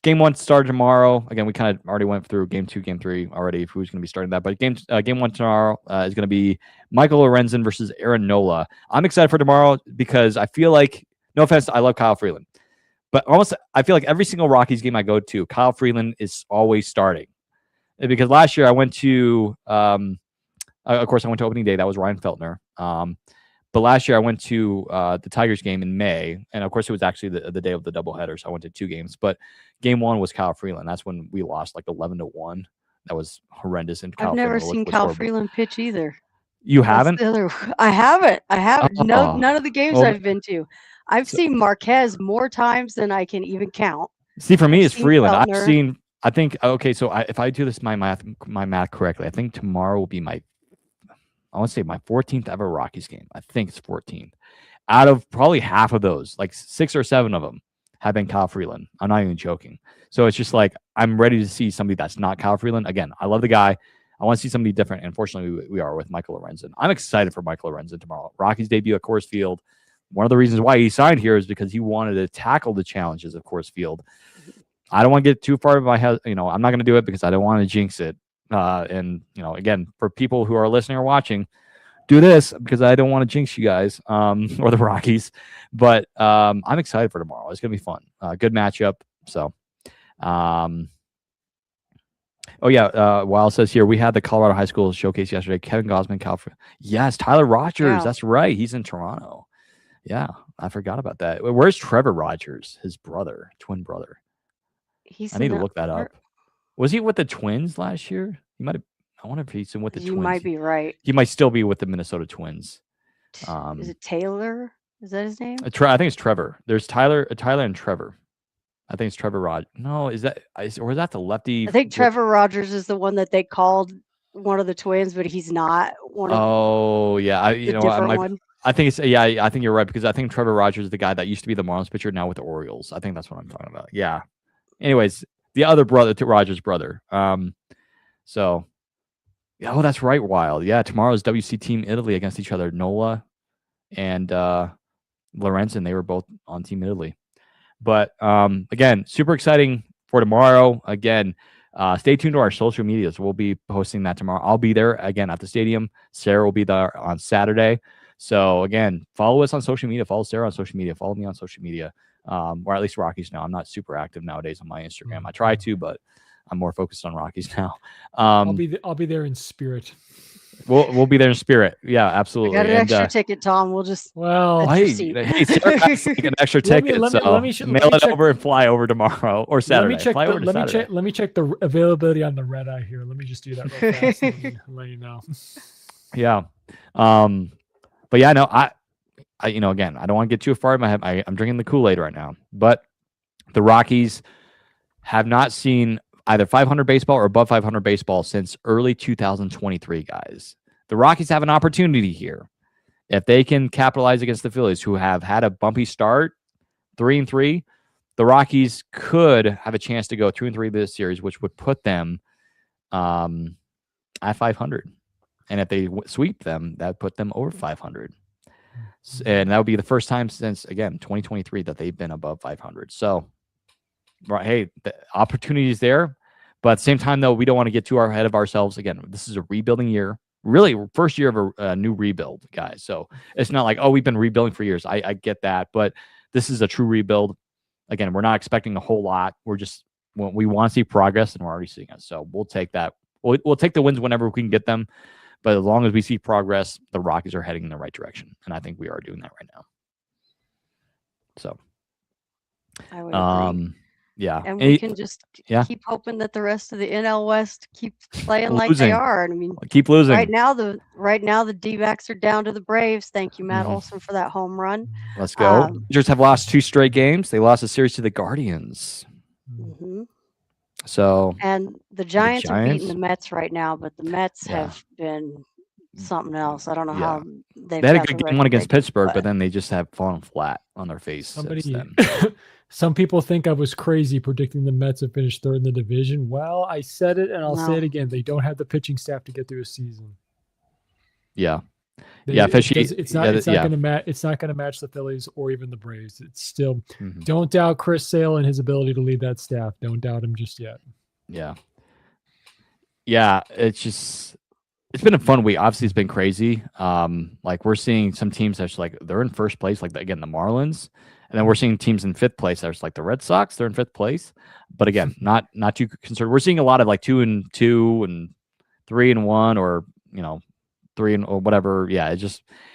Game 1 started tomorrow. Again, we kind of already went through Game 2, Game 3 already, who's going to be starting that. But Game 1 tomorrow is going to be Michael Lorenzen versus Aaron Nola. I'm excited for tomorrow because I feel like, no offense, I love Kyle Freeland. But almost, I feel like every single Rockies game I go to, Kyle Freeland is always starting. Because last year I went to, of course, I went to opening day. That was Ryan Feltner. But last year I went to the Tigers game in May. And of course, it was actually the day of the doubleheader. So I went to 2 games. But Game 1 was Kyle Freeland. That's when we lost like 11-1. That was horrendous. And I've never seen Kyle Freeland pitch either. You haven't? I haven't. Oh. None of the games I've been to. I've seen Marquez more times than I can even count. See, for me, it's Freeland. Feltner. I think, okay, so if I do this my math correctly, I think tomorrow will be I want to say my 14th ever Rockies game. I think it's 14th. Out of probably half of those, like 6 or 7 of them, have been Kyle Freeland. I'm not even joking. So it's just like I'm ready to see somebody that's not Kyle Freeland. Again, I love the guy. I want to see somebody different. And unfortunately, we are with Michael Lorenzen. I'm excited for Michael Lorenzen tomorrow. Rockies debut at Coors Field. One of the reasons why he signed here is because he wanted to tackle the challenges of Coors Field. I don't want to get too far in my head. I'm not going to do it because I don't want to jinx it. And again, for people who are listening or watching, do this because I don't want to jinx you guys or the Rockies. But I'm excited for tomorrow. It's going to be fun. Good matchup. So, Wild says here, we had the Colorado High School showcase yesterday. Kevin Gosman, yes, Tyler Rogers. Yeah. That's right. He's in Toronto. Yeah, I forgot about that. Where's Trevor Rogers, his brother, twin brother? I need to look that up. Was he with the Twins last year? He might have. I wonder if he's in with the Twins. You might be right. He might still be with the Minnesota Twins. Is it Taylor? Is that his name? I think it's Trevor. There's Tyler and Trevor. I think it's Trevor Rogers. No, or is that the lefty? I think Trevor Rogers is the one that they called one of the Twins, but he's not one of. Oh yeah, I think it's I think you're right because I think Trevor Rogers is the guy that used to be the Marlins pitcher now with the Orioles. I think that's what I'm talking about. Yeah. Anyways, the other brother, Rogers' brother. So, yeah, that's right, Wild. Yeah, tomorrow's WC Team Italy against each other. Nola and Lorenzen, they were both on Team Italy. But again, super exciting for tomorrow. Again, stay tuned to our social medias. We'll be posting that tomorrow. I'll be there again at the stadium. Sarah will be there on Saturday. So again, follow us on social media. Follow Sarah on social media. Follow me on social media. Or at least Rockies now. I'm not super active nowadays on my Instagram. I try to, but I'm more focused on Rockies now. I'll be there in spirit. We'll be there in spirit. Yeah, absolutely. I got an extra ticket, Tom. We'll just hey, Sarah has an extra ticket. Let me mail it over and fly over tomorrow or Saturday. Let me check the availability on the red eye here. Let me just do that real fast and let you know. Yeah. But yeah, no, I again, I don't want to get too far in my head. I'm drinking the Kool-Aid right now, but the Rockies have not seen either 500 baseball or above 500 baseball since early 2023, guys. The Rockies have an opportunity here. If they can capitalize against the Phillies, who have had a bumpy start, 3-3, the Rockies could have a chance to go 2-3 this series, which would put them at 500. And if they sweep them, that would put them over 500. And that would be the first time since, again, 2023 that they've been above 500. So, right, hey, the opportunity is there. But at the same time, though, we don't want to get too ahead of ourselves. Again, this is a rebuilding year. Really, first year of a new rebuild, guys. So it's not like, we've been rebuilding for years. I get that. But this is a true rebuild. Again, we're not expecting a whole lot. We want to see progress, and we're already seeing it. So we'll take that. We'll take the wins whenever we can get them. But as long as we see progress, the Rockies are heading in the right direction. And I think we are doing that right now. So, I would agree. Yeah. And we can just keep hoping that the rest of the NL West keeps playing like they are. And I mean, keep losing. Right now, the D-backs are down to the Braves. Thank you, Matt Olson, for that home run. Let's go. Rangers have lost 2 straight games. They lost a series to the Guardians. Mm-hmm. So, and the Giants are beating the Mets right now, but the Mets have been something else. I don't know how they had a good game one against Pittsburgh, but then they just have fallen flat on their face. Some people think I was crazy predicting the Mets have finished 3rd in the division. Well, I said it, and I'll say it again. They don't have the pitching staff to get through a season. Yeah. Yeah, Fishy. It's not going to match. It's not going to match the Phillies or even the Braves. It's still. Don't doubt Chris Sale and his ability to lead that staff. Don't doubt him just yet. Yeah. Yeah, it's been a fun week. Obviously, it's been crazy. Like we're seeing some teams that's like they're in first place, like again the Marlins, and then we're seeing teams in fifth place. There's like the Red Sox, they're in fifth place, but again, not too concerned. We're seeing a lot of like 2-2 and 3-1, or 3 or whatever. Yeah,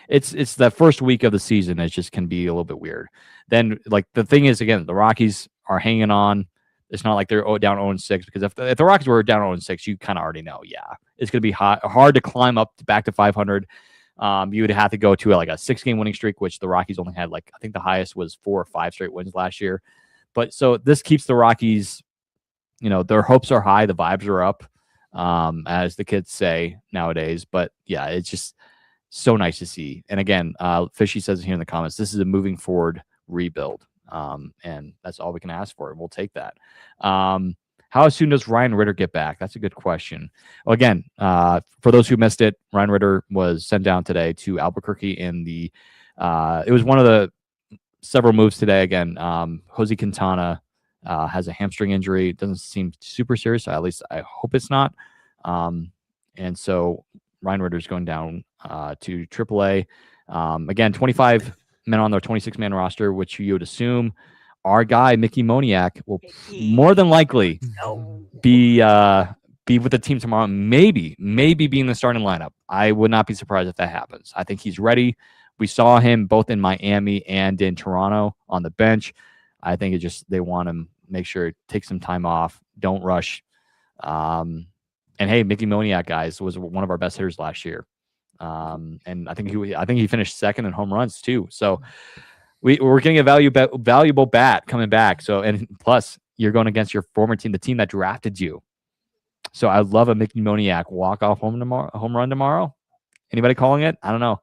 it's the first week of the season. It just can be a little bit weird. Then like the thing is, again, the Rockies are hanging on. It's not like they're down 0-6, because if the Rockies were down 0-6, you kind of already know, it's going to be hard to climb up back to 500. You would have to go to like a 6-game winning streak, which the Rockies only had I think the highest was 4 or 5 straight wins last year. But so this keeps the Rockies, their hopes are high, the vibes are up, as the kids say nowadays. But yeah, it's just so nice to see. And again, Fishy says here in the comments, this is a moving forward rebuild. And that's all we can ask for. We'll take that. How soon does Ryan Ritter get back? That's a good question. Well, again, for those who missed it, Ryan Ritter was sent down today to Albuquerque in the it was one of the several moves today. Again, Jose Quintana has a hamstring injury. It doesn't seem super serious. At least I hope it's not. And so Ryan Ritter is going down to AAA. Again, 25 men on their 26-man roster, which you would assume our guy Mickey Moniak will more than likely be with the team tomorrow. Maybe be in the starting lineup. I would not be surprised if that happens. I think he's ready. We saw him both in Miami and in Toronto on the bench. I think they want him. Make sure take some time off. Don't rush. And hey, Mickey Moniak, guys, was one of our best hitters last year. And I think he finished second in home runs too. So we're getting a valuable bat coming back. So, and plus you're going against your former team, the team that drafted you. So I love a Mickey Moniak walk-off home run tomorrow. Anybody calling it? I don't know.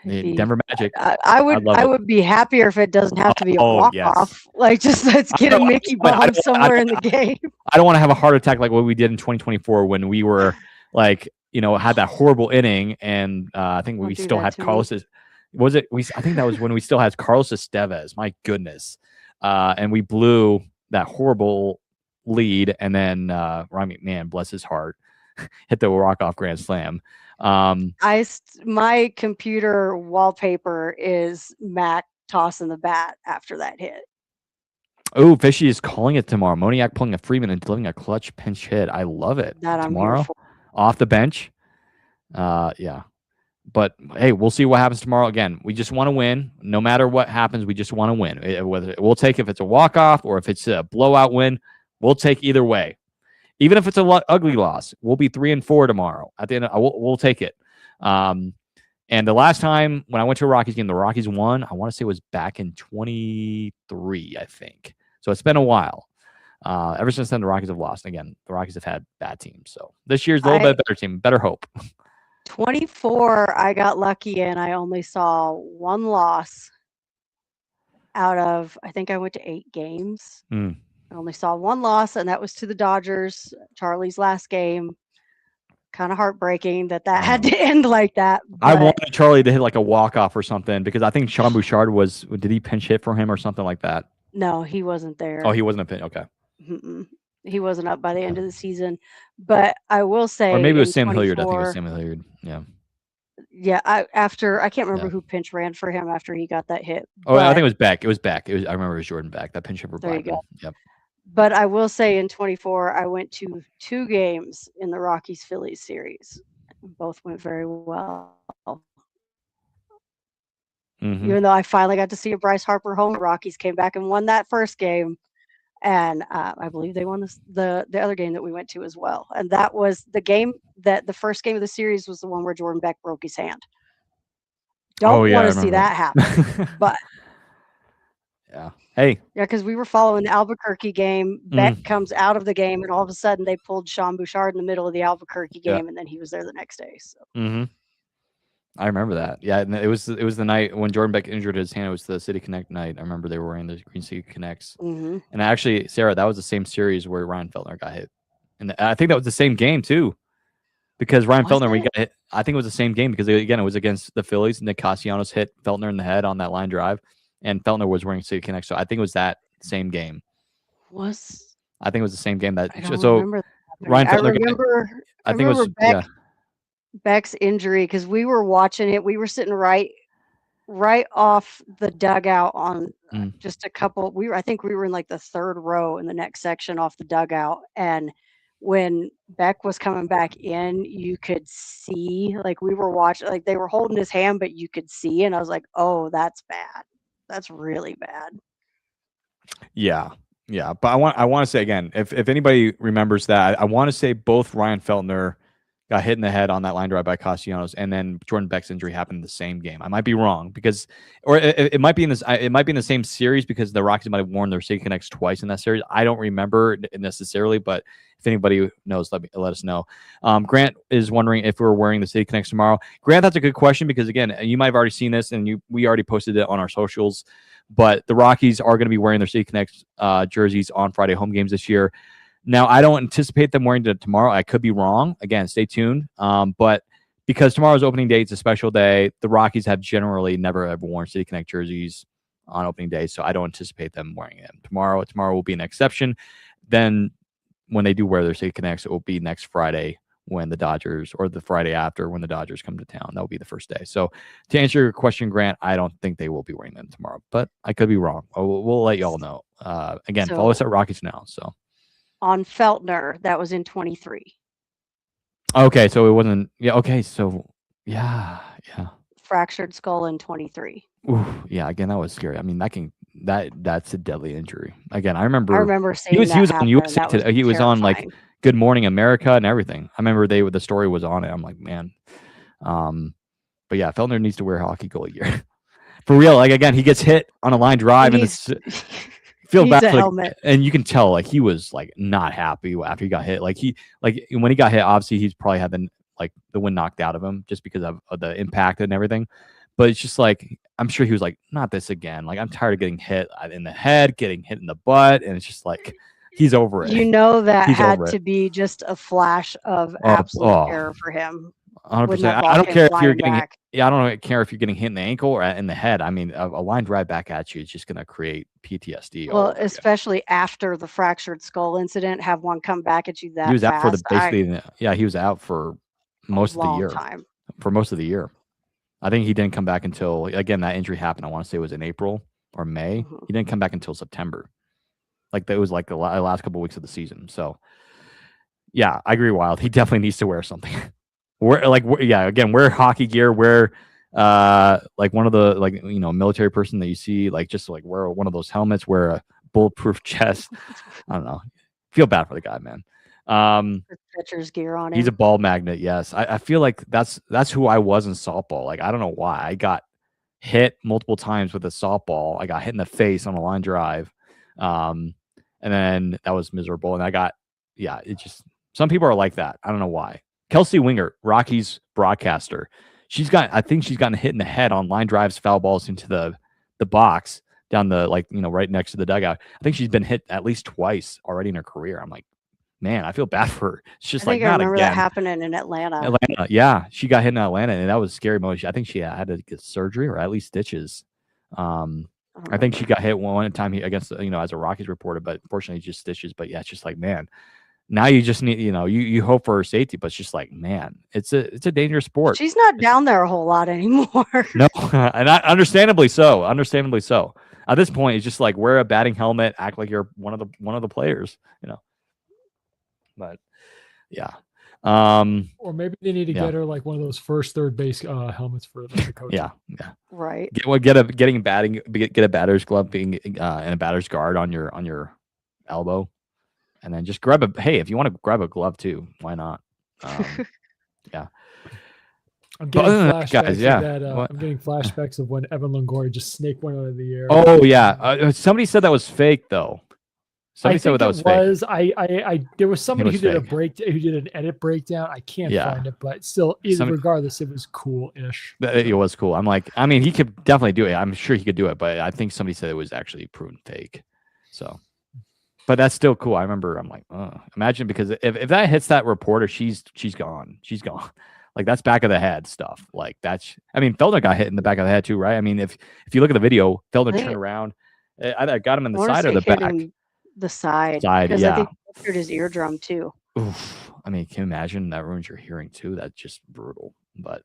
Denver Magic. I would be happier if it doesn't have to be a walk-off. Yes. Like, just let's get a Mickey bomb somewhere in the game. I don't want to have a heart attack like what we did in 2024 when we were like, had that horrible inning, and I think we still had Carlos. I think that was when we still had Carlos Estevez. My goodness, and we blew that horrible lead, and then Ryan McMahon, bless his heart, hit the walk-off grand slam. My computer wallpaper is Mac tossing the bat after that hit. Oh, Fishy is calling it tomorrow. Moniak pulling a Freeman and delivering a clutch pinch hit. I love it. That tomorrow, I'm here for. Off the bench. Yeah. But hey, we'll see what happens tomorrow. Again, we just want to win. No matter what happens, we just want to win. We'll take if it's a walk-off or if it's a blowout win. We'll take either way. Even if it's a ugly loss, we'll be 3-4 tomorrow. At the end, we'll take it. And the last time when I went to a Rockies game, the Rockies won. I want to say it was back in 23, I think. So it's been a while. Ever since then, the Rockies have lost. And again, the Rockies have had bad teams. So this year's a little bit better team. Better hope. 24, I got lucky and I only saw one loss out of, I think I went to 8 games. I only saw one loss, and that was to the Dodgers, Charlie's last game. Kind of heartbreaking that had to end like that. I wanted Charlie to hit like a walk-off or something, because I think Sean Bouchard did he pinch hit for him or something like that? No, he wasn't there. Oh, he wasn't a pinch. Okay. He wasn't up by the end of the season. But I will say, or maybe it was Sam Hilliard. I think it was Sam Hilliard. Yeah. Yeah. I can't remember who pinch ran for him after he got that hit. Oh, I think it was Beck. It was Beck. I remember it was Jordan Beck. That pinch hit for There you go. Yep. But I will say in 24, I went to 2 games in the Rockies-Phillies series. Both went very well. Even though I finally got to see a Bryce Harper home, the Rockies came back and won that first game. And I believe they won the other game that we went to as well. And that was the first game of the series was the one where Jordan Beck broke his hand. Don't want to see that happen. But yeah. Hey. Yeah, because we were following the Albuquerque game. Beck comes out of the game, and all of a sudden they pulled Sean Bouchard in the middle of the Albuquerque game, and then he was there the next day. So. I remember that. Yeah, and it was the night when Jordan Beck injured his hand. It was the City Connect night. I remember they were wearing the Green City Connects. And actually, Sarah, that was the same series where Ryan Feltner got hit, and I think that was the same game too, because Ryan Feltner, when he got hit, I think it was the same game because again, it was against the Phillies. Nick Castellanos hit Feltner in the head on that line drive, and Feltner was wearing City Connect. So I think it was that same game. I think it was the same game that. I don't So remember. Ryan I Feltner. remember. I think it was Beck's injury because we were watching it. We were sitting right off the dugout on just a couple. I think we were in like the third row in the next section off the dugout, and when Beck was coming back in, you could see, like, we were watching, like they were holding his hand, but you could see, and I was like, oh, that's bad. That's really bad. Yeah. But I want to say again, if anybody remembers that, I want to say both Ryan Feltner got hit in the head on that line drive by Castellanos, and then Jordan Beck's injury happened in the same game. I might be wrong or it might be in this. It might be in the same series because the Rockies might have worn their City Connects twice in that series. I don't remember necessarily, but if anybody knows, let us know. Grant is wondering if we're wearing the City Connects tomorrow. Grant, that's a good question because again, you might have already seen this, and we already posted it on our socials. But the Rockies are going to be wearing their City Connects jerseys on Friday home games this year. Now, I don't anticipate them wearing it tomorrow. I could be wrong. Again, stay tuned. But because tomorrow's opening day, it's a special day, the Rockies have generally never ever worn City Connect jerseys on opening day, so I don't anticipate them wearing them tomorrow. Tomorrow will be an exception. Then when they do wear their City Connects, it will be next Friday when the Dodgers, or the Friday after when the Dodgers come to town. That will be the first day. So to answer your question, Grant, I don't think they will be wearing them tomorrow, but I could be wrong. We'll let you all know. Again, follow us at Rockies Now. So on Feltner, that was in 23. Okay, so it wasn't. Yeah. Okay, so yeah. Fractured skull in 23. Ooh, yeah. Again, that was scary. I mean, that's a deadly injury. Again, I remember seeing he was on happen, USA Today. He was on like Good Morning America and everything. I remember the story was on it. I'm like, man. But yeah, Feltner needs to wear hockey goalie gear for real. Like again, he gets hit on a line drive and it's feel bad for helmet. And you can tell like he was like not happy after he got hit. Like when he got hit, obviously he's probably had the wind knocked out of him just because of the impact and everything. But it's just like I'm sure he was like, not this again. Like I'm tired of getting hit in the head, getting hit in the butt, and it's just like he's over it. You know that had to be just a flash of absolute terror for him. 100%. I don't care if you're getting. Yeah, I don't care if you're getting hit in the ankle or in the head. I mean, a line drive back at you is just going to create PTSD. Well, especially after the fractured skull incident, have one come back at you that he was fast. out for he was out for most of the year. For most of the year, I think he didn't come back until again that injury happened. I want to say it was in April or May. Mm-hmm. He didn't come back until September. Like that was like the last couple of weeks of the season. So, yeah, I agree. Wild. He definitely needs to wear something. Wear hockey gear, wear like one of the military person that you see, like just like wear one of those helmets, wear a bulletproof chest. I don't know. Feel bad for the guy, man. Pitcher's gear on him. He's a ball magnet, yes. I feel like that's who I was in softball. Like I don't know why. I got hit multiple times with a softball. I got hit in the face on a line drive. And then that was miserable. And it just some people are like that. I don't know why. Kelsey Winger, Rockies broadcaster. I think she's gotten hit in the head on line drives, foul balls into the box down right next to the dugout. I think she's been hit at least twice already in her career. I'm like, man, I feel bad for her. It's just I remember again. That happening in Atlanta. Yeah. She got hit in Atlanta and that was a scary moment. I think she had to get surgery or at least stitches. I think she got hit one time against, as a Rockies reporter, but fortunately just stitches. But yeah, it's just like, man, now you just need, you hope for her safety, but it's just like, man, it's a dangerous sport. She's not down there a whole lot anymore. No, and understandably so. At this point, it's just like wear a batting helmet, act like you're one of the players, But yeah. Or maybe they need to get her like one of those first third base helmets for the coach. Yeah. Right. Get a batter's glove and a batter's guard on your elbow. And then just if you want to grab a glove too, why not? Yeah. I'm getting flashbacks I'm getting flashbacks of when Evan Longoria just snaked one out of the air. Oh yeah. Somebody said that was fake though. Somebody said that was fake. I there was somebody who did an edit breakdown. I can't find it, but still, regardless, it was cool-ish. It was cool. I'm like, I mean, he could definitely do it. I'm sure he could do it, but I think somebody said it was actually proven fake. So. But that's still cool. I remember I'm like, imagine because if that hits that reporter, she's gone. She's gone. Like that's back of the head stuff. Like that's. I mean, Feldner got hit in the back of the head too, right? I mean, if you look at the video, Feldner turned around. I got him in the side or the back. The side. Side, because yeah. I think he ruptured his eardrum too. Oof. I mean, can you imagine that ruins your hearing too? That's just brutal. But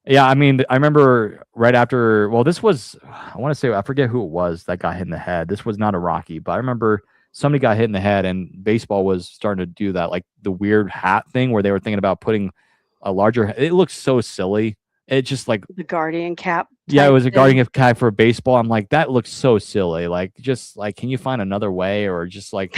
yeah, I mean, I remember right after. Well, this was. I want to say I forget who it was that got hit in the head. This was not a Rocky, but I remember somebody got hit in the head, and baseball was starting to do that, like the weird hat thing where they were thinking about putting a larger. It looks so silly. It just like the guardian cap. Yeah, it was a guardian cap for baseball. I'm like, that looks so silly. Like, just like, can you find another way, or just like,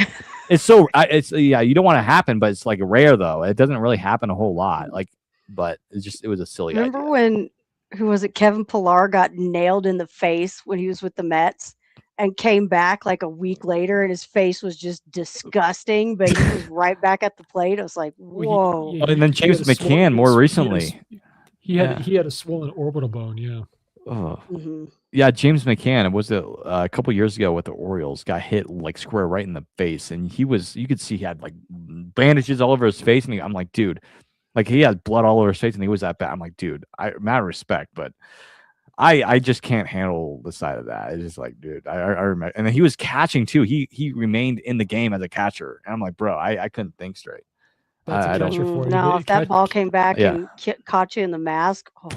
it's so, you don't want to happen, but it's like rare though. It doesn't really happen a whole lot. Like, but it was a silly idea. Remember when, who was it? Kevin Pillar got nailed in the face when he was with the Mets and came back like a week later, and his face was just disgusting, but he was right back at the plate. I was like, whoa. And then James McCann more recently. He had a swollen orbital bone, yeah. Oh. Yeah, James McCann, it was a couple years ago with the Orioles, got hit like square right in the face, and you could see he had like bandages all over his face, and I'm like, dude, like he had blood all over his face, and he was that bad. I'm like, dude, mad respect, but I just can't handle the side of that. It's just like, dude, I remember, and then he was catching too. He remained in the game as a catcher, and I'm like, bro, I couldn't think straight. That's a catcher for you. No, if that ball came back and caught you in the mask. Oh.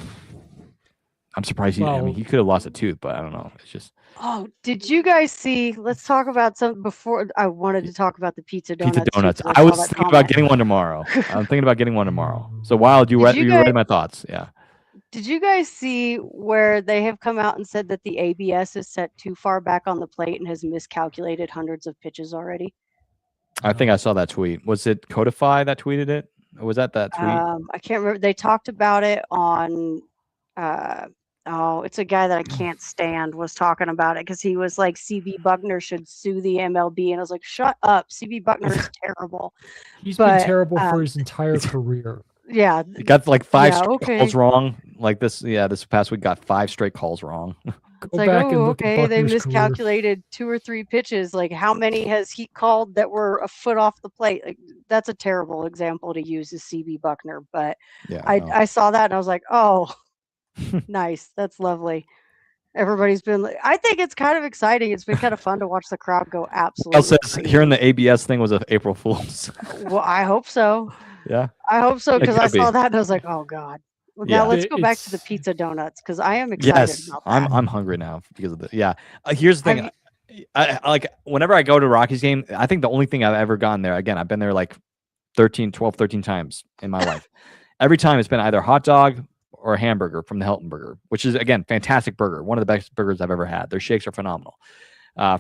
I'm surprised I mean, he could have lost a tooth, but I don't know. It's just. Oh, did you guys see? Let's talk about something before. I wanted to talk about the pizza donuts. Pizza donuts. I was thinking about getting one tomorrow. I'm thinking about getting one tomorrow. So Wild, you read my thoughts. Yeah. Did you guys see where they have come out and said that the ABS is set too far back on the plate and has miscalculated hundreds of pitches already? I think I saw that tweet. Was it Codify that tweeted it? Or was that tweet? I can't remember. They talked about it on. It's a guy that I can't stand was talking about it because he was like, CB Buckner should sue the MLB, and I was like, shut up, CB Buckner is terrible. He's been terrible for his entire career. Yeah, he got like 5 straight calls wrong. Like this past week got 5 straight calls wrong. It's like, they miscalculated 2 or 3 pitches. Like, how many has he called that were a foot off the plate? Like, that's a terrible example to use as CB Buckner. But yeah, I saw that and I was like, oh, nice. That's lovely. Everybody's been. I think it's kind of exciting. It's been kind of fun to watch the crowd go absolutely. Says hearing the ABS thing was an April Fool's. Well, I hope so. Yeah, I hope so because I saw that and I was like, oh god. Well, now let's go back to the pizza donuts because I am excited about that. I'm hungry now because of the here's the thing. I like whenever I go to Rockies game, I think the only thing I've ever gone there, again, I've been there like 13 times in my life. Every time it's been either hot dog or a hamburger from the Hilton Burger, which is, again, fantastic burger. One of the best burgers I've ever had. Their shakes are phenomenal.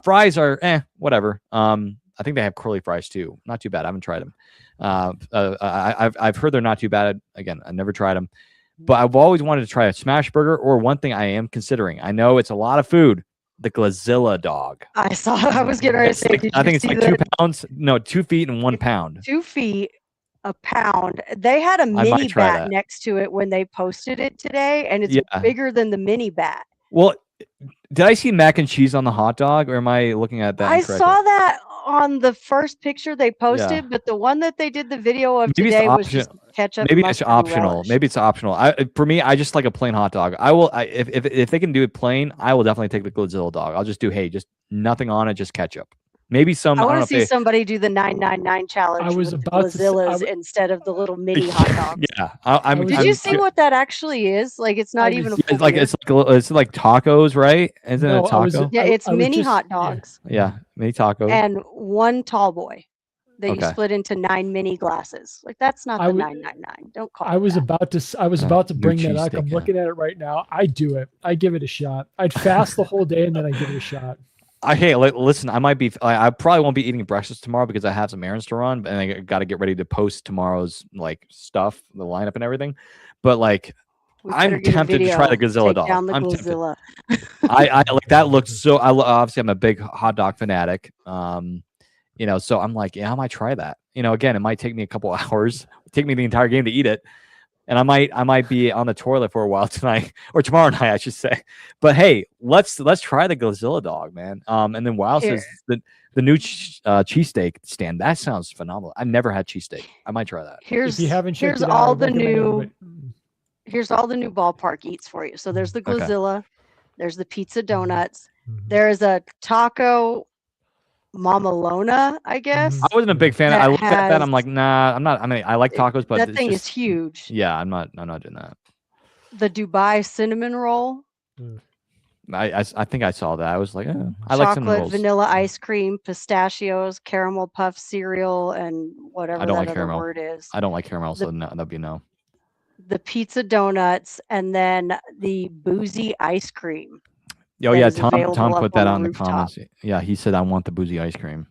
Fries are whatever. I think they have curly fries too. Not too bad. I haven't tried them. I've heard they're not too bad. Again, I never tried them. But I've always wanted to try a smash burger, or one thing I am considering. I know it's a lot of food. The Glazilla dog. I was getting ready to say. I think it's like 2 pounds. No, 2 feet and 1 pound. 2 feet, a pound. They had a mini bat next to it when they posted it today, and it's bigger than the mini bat. Well, did I see mac and cheese on the hot dog, or am I looking at that incorrectly? I saw that on the first picture they posted, but the one that they did the video of today was just ketchup. Maybe it's optional. Maybe it's optional. For me, I just like a plain hot dog. If they can do it plain, I will definitely take the Glazilla dog. I'll just do just nothing on it, just ketchup. Maybe some. I want to see somebody do the 999 challenge. I was with about the Glazillas instead of the little mini hot dogs. Yeah, Did you see what that actually is? Like, it's not even a. It's like tacos, right? Isn't it a taco? It's mini hot dogs. Yeah, mini tacos. And 1 tall boy that you split into 9 mini glasses. Like, that's not the 999. Don't call it. I was about to bring that up. I'm looking at it right now. I do it. I give it a shot. I'd fast the whole day and then I give it a shot. Listen, I probably won't be eating breakfast tomorrow because I have some errands to run, and I got to get ready to post tomorrow's stuff, the lineup and everything. But I'm tempted to try the Glazilla dog. I'm Glazilla. I like that looks so. Obviously I'm a big hot dog fanatic. So I'm like, I might try that. Again, it might take me a couple hours, take me the entire game to eat it. And I might be on the toilet for a while tonight or tomorrow night, I should say. But hey, let's try the Glazilla dog, man. And then Wow says that the new cheesesteak stand. That sounds phenomenal. I've never had cheesesteak. I might try that. If you haven't checked here's it out, all I'd the recommend new everybody- here's all the new ballpark eats for you. So there's the Okay. Glazilla, there's the pizza donuts, Mhm. there's a taco Mamalona, I guess. I wasn't a big fan. That I looked at that. I'm has- like, nah, I'm not. I mean, I like tacos, but that it's thing just, is huge. yeah, I'm not doing that. The Dubai cinnamon roll, I think I saw that. I was like, I like cinnamon chocolate, rolls. vanilla ice cream, pistachios, caramel puff cereal, and whatever I don't that like other caramel. word is. I don't like caramel, so The- no, that'd be no. The pizza donuts, and then the boozy ice cream. Oh that yeah, is Tom available put up that on on the the rooftop. comments. Yeah, he said I want the boozy ice cream.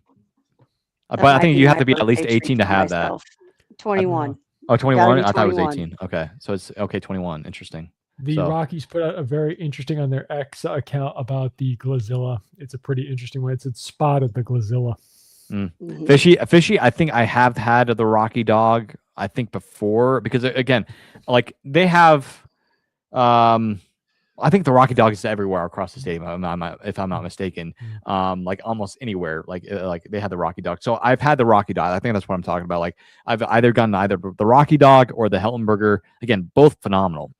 That But I might think be you have my to be at least birthday treat 18 to for have that. myself. 21. Oh, 21? be I thought it was 21. 18. Okay. So it's okay, 21. Interesting. The So- Rockies put out a very interesting on their X account about the Glazilla. It's a pretty interesting one. It's spotted the Glazilla. Mhm. Fishy, I think I have had the Rocky dog, I think before, because again, like they have I think the Rocky dog is everywhere across the stadium, if I'm not mistaken. Like almost anywhere, like they had the Rocky dog. So I've had the Rocky dog. I think that's what I'm talking about. Like I've either gotten either the Rocky dog or the Heltonburger. Again, both phenomenal.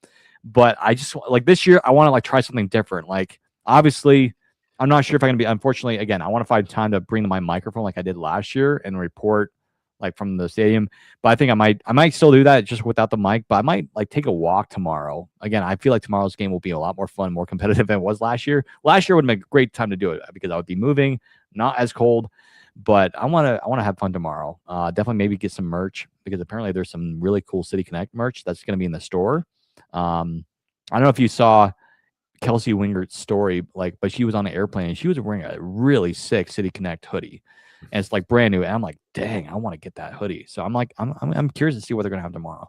But I just like this year, I want to like try something different. Like obviously, I'm not sure if I'm gonna be. Unfortunately, again, I want to find time to bring my microphone like I did last year and report like from the stadium. But I think I might still do that just without the mic. But I might like take a walk tomorrow. Again, I feel like tomorrow's game will be a lot more fun, more competitive than it was last year. Last year would have been a great time to do it because I would be moving, not as cold. But I want to have fun tomorrow. Definitely maybe get some merch because apparently there's some really cool City Connect merch that's going to be in the store. I don't know if you saw Kelsey Wingert's story, like, but she was on an airplane and she was wearing a really sick City Connect hoodie, and it's like brand new. And I'm like, dang, I want to get that hoodie. So I'm like, I'm curious to see what they're gonna have tomorrow.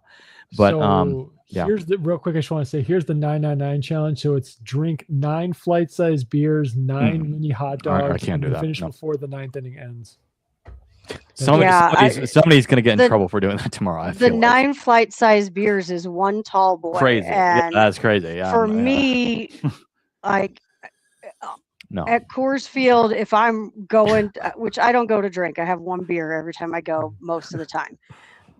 But so yeah. Here's the real quick. I just want to say, here's the 999 challenge. So it's drink 9 flight-size beers, 9 mini hot All right, I dogs, can't and do you that. finish No. before the 9th inning ends. Somebody's gonna get in the- trouble for doing that tomorrow. I The feel 9 flight size beers is one tall boy. crazy. Yeah, And that's crazy. Yeah, for me, like no. at Coors Field, if I'm going, which I don't go to drink, I have one beer every time I go most of the time.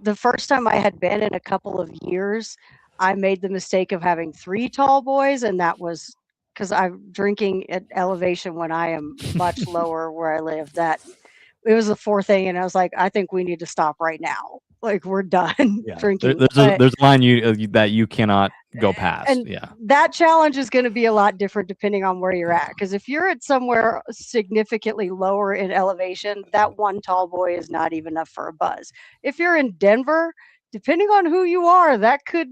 The first time I had been in a couple of years, I made the mistake of having 3 tall boys, and that was because I'm drinking at elevation when I am much lower where I live. That it was the 4th thing, and I was like, I think we need to stop right now. Like we're done Yeah. drinking. There's a line that you cannot go past. And yeah. that challenge is going to be a lot different depending on where you're at. Because if you're at somewhere significantly lower in elevation, that one tall boy is not even enough for a buzz. If you're in Denver, depending on who you are, that could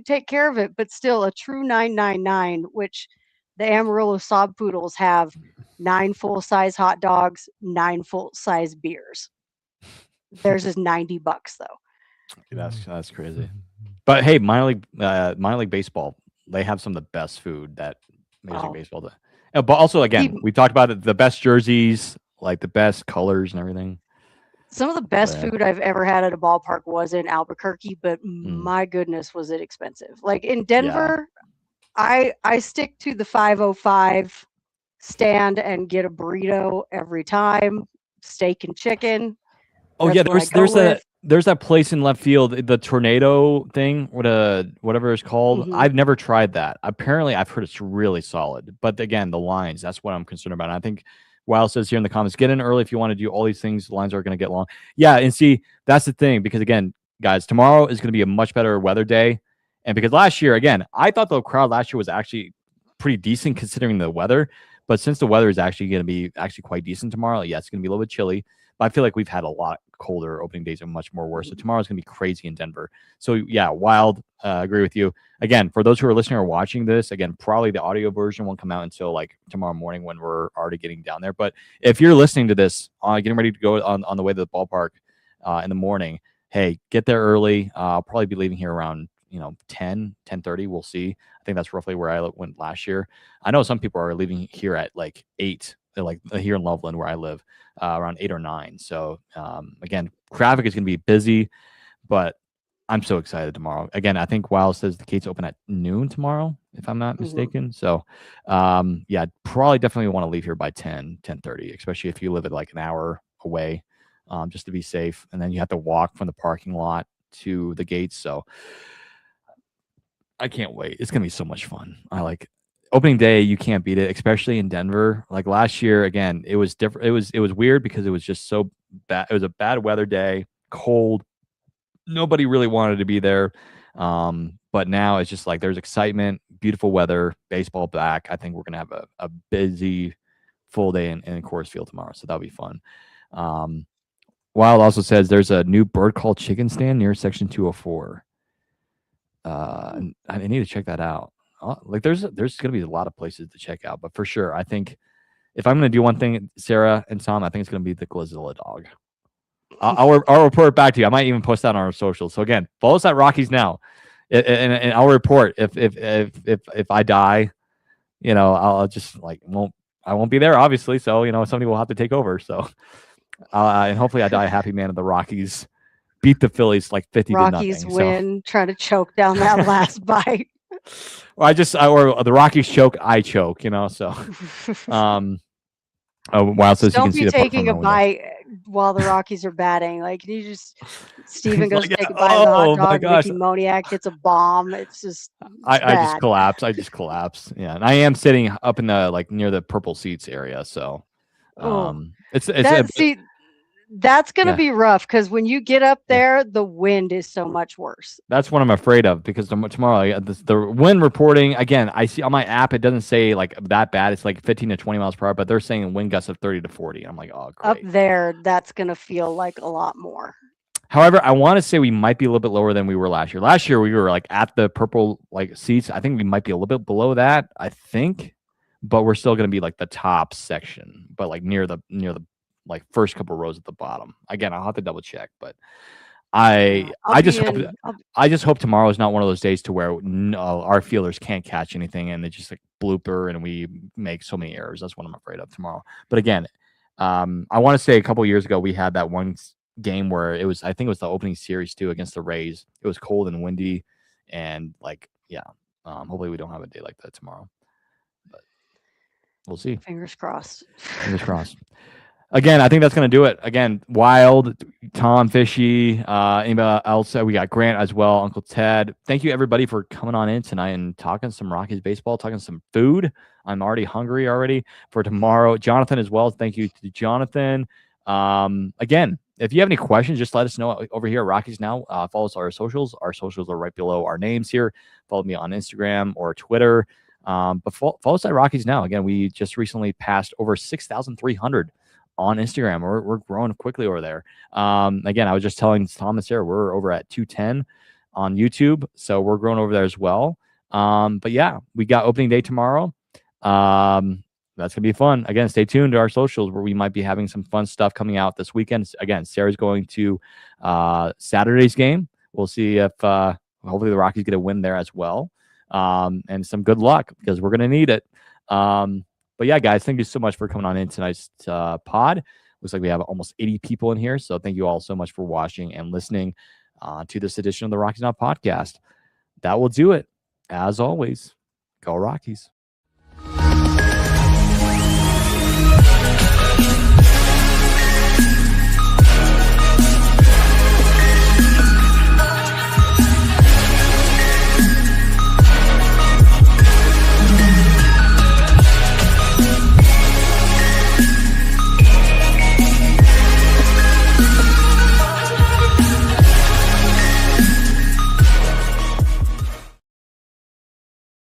take care of it. But still, a true 999, which the Amarillo Sob Poodles have 9 full-size hot dogs, 9 full-size beers. Theirs is $90 though. That's crazy. But hey, minor league baseball, they have some of the best food that Major League Baseball does. But also, again, we talked about it, the best jerseys, like the best colors and everything. Some of the best food I've ever had at a ballpark was in Albuquerque, but my goodness, was it expensive. Like in Denver, I stick to the 505 stand and get a burrito every time, steak and chicken. Oh yeah, there's that place in left field, the tornado thing, whatever it's called. I've never tried that. Apparently, I've heard it's really solid. But again, the lines, that's what I'm concerned about. And I think Wild says here in the comments, get in early if you want to do all these things. The lines are going to get long. Yeah, and see, that's the thing. Because again, guys, tomorrow is going to be a much better weather day. And because last year, again, I thought the crowd last year was actually pretty decent considering the weather. But since the weather is actually going to be quite decent tomorrow, yeah, it's going to be a little bit chilly. But I feel like we've had a lot colder opening days and much more worse. So tomorrow's going to be crazy in Denver. So yeah, Wild, agree with you. Again, for those who are listening or watching this, again, probably the audio version won't come out until like tomorrow morning when we're already getting down there. But if you're listening to this, getting ready to go on the way to the ballpark in the morning, hey, get there early. I'll probably be leaving here around 10:30. We'll see. I think that's roughly where I went last year. I know some people are leaving here at like 8. They're like here in Loveland where I live, around 8 or 9. So again, traffic is going to be busy, but I'm so excited tomorrow. Again, I think Wild says the gates open at noon tomorrow, if I'm not mistaken. So, yeah, probably definitely want to leave here by 10:30, especially if you live at like an hour away, just to be safe. And then you have to walk from the parking lot to the gates. So I can't wait. It's going to be so much fun. I like opening day. You can't beat it, especially in Denver. Like last year, again, it was different. It was weird because it was just so bad. It was a bad weather day, cold. Nobody really wanted to be there. But now it's just like there's excitement, beautiful weather, baseball back. I think we're going to have a busy full day in Coors Field tomorrow. So that'll be fun. Wild also says there's a new bird call chicken stand near section 204. I need to check that out. Like there's going to be a lot of places to check out, but for sure, I think if I'm going to do one thing, Sarah and Tom, I think it's going to be the Glazilla dog. I'll report back to you. I might even post that on our socials. So again, follow us at Rockies Now, and I'll report if I die. You know, I'll just like I won't be there, obviously. So you know, somebody will have to take over. So and hopefully I die a happy man of the Rockies. Beat the Phillies like 50 Rockies to nothing. win, trying to choke down that last bite. Or the Rockies choke, I choke. You know, so Wild says you Don't can see be the puck from taking the a window. bite while the Rockies are batting. Like, can you just Steven goes like, take a bite of the oh hot my dog, gosh. Mickey Moniak hits a bomb. It's just I just bad. collapse. I just collapse. Yeah, and I am sitting up in the like near the purple seats area. So, that's gonna Yeah. be rough because when you get up there, the wind is so much worse. That's what I'm afraid of because tomorrow the wind reporting again. I see on my app it doesn't say like that bad. It's like 15 to 20 miles per hour, but they're saying wind gusts of 30 to 40. I'm like, oh, great. Up there, that's gonna feel like a lot more. However, I want to say we might be a little bit lower than we were last year. Last year we were like at the purple like seats. I think we might be a little bit below that. I think, but we're still going to be like the top section, but like near the like first couple rows at the bottom. Again, I'll have to double check, but I just hope tomorrow is not one of those days to where our fielders can't catch anything and they just like blooper and we make so many errors. That's what I'm afraid of tomorrow. But again, I want to say a couple years ago we had that one game where I think it was the opening series too against the Rays. It was cold and windy, and like hopefully we don't have a day like that tomorrow. But we'll see. Fingers crossed. Fingers crossed. Again, I think that's going to do it. Again, Wild, Tom, Fishy, anybody else? We got Grant as well, Uncle Ted. Thank you, everybody, for coming on in tonight and talking some Rockies baseball, talking some food. I'm already hungry for tomorrow. Jonathan as well. Thank you to Jonathan. Again, if you have any questions, just let us know over here at Rockies Now. Follow us on our socials. Our socials are right below our names here. Follow me on Instagram or Twitter. But follow us at Rockies Now. Again, we just recently passed over 6,300 on Instagram. We're growing quickly over there. Again, I was just telling Thomas here, we're over at 210 on YouTube. So we're growing over there as well. But yeah, we got opening day tomorrow. That's going to be fun. Again, stay tuned to our socials where we might be having some fun stuff coming out this weekend. Again, Sarah's going to Saturday's game. We'll see if hopefully the Rockies get a win there as well. And some good luck because we're going to need it. But yeah, guys, thank you so much for coming on in tonight's pod. Looks like we have almost 80 people in here. So thank you all so much for watching and listening to this edition of the Rockies Now podcast. That will do it. As always, go Rockies.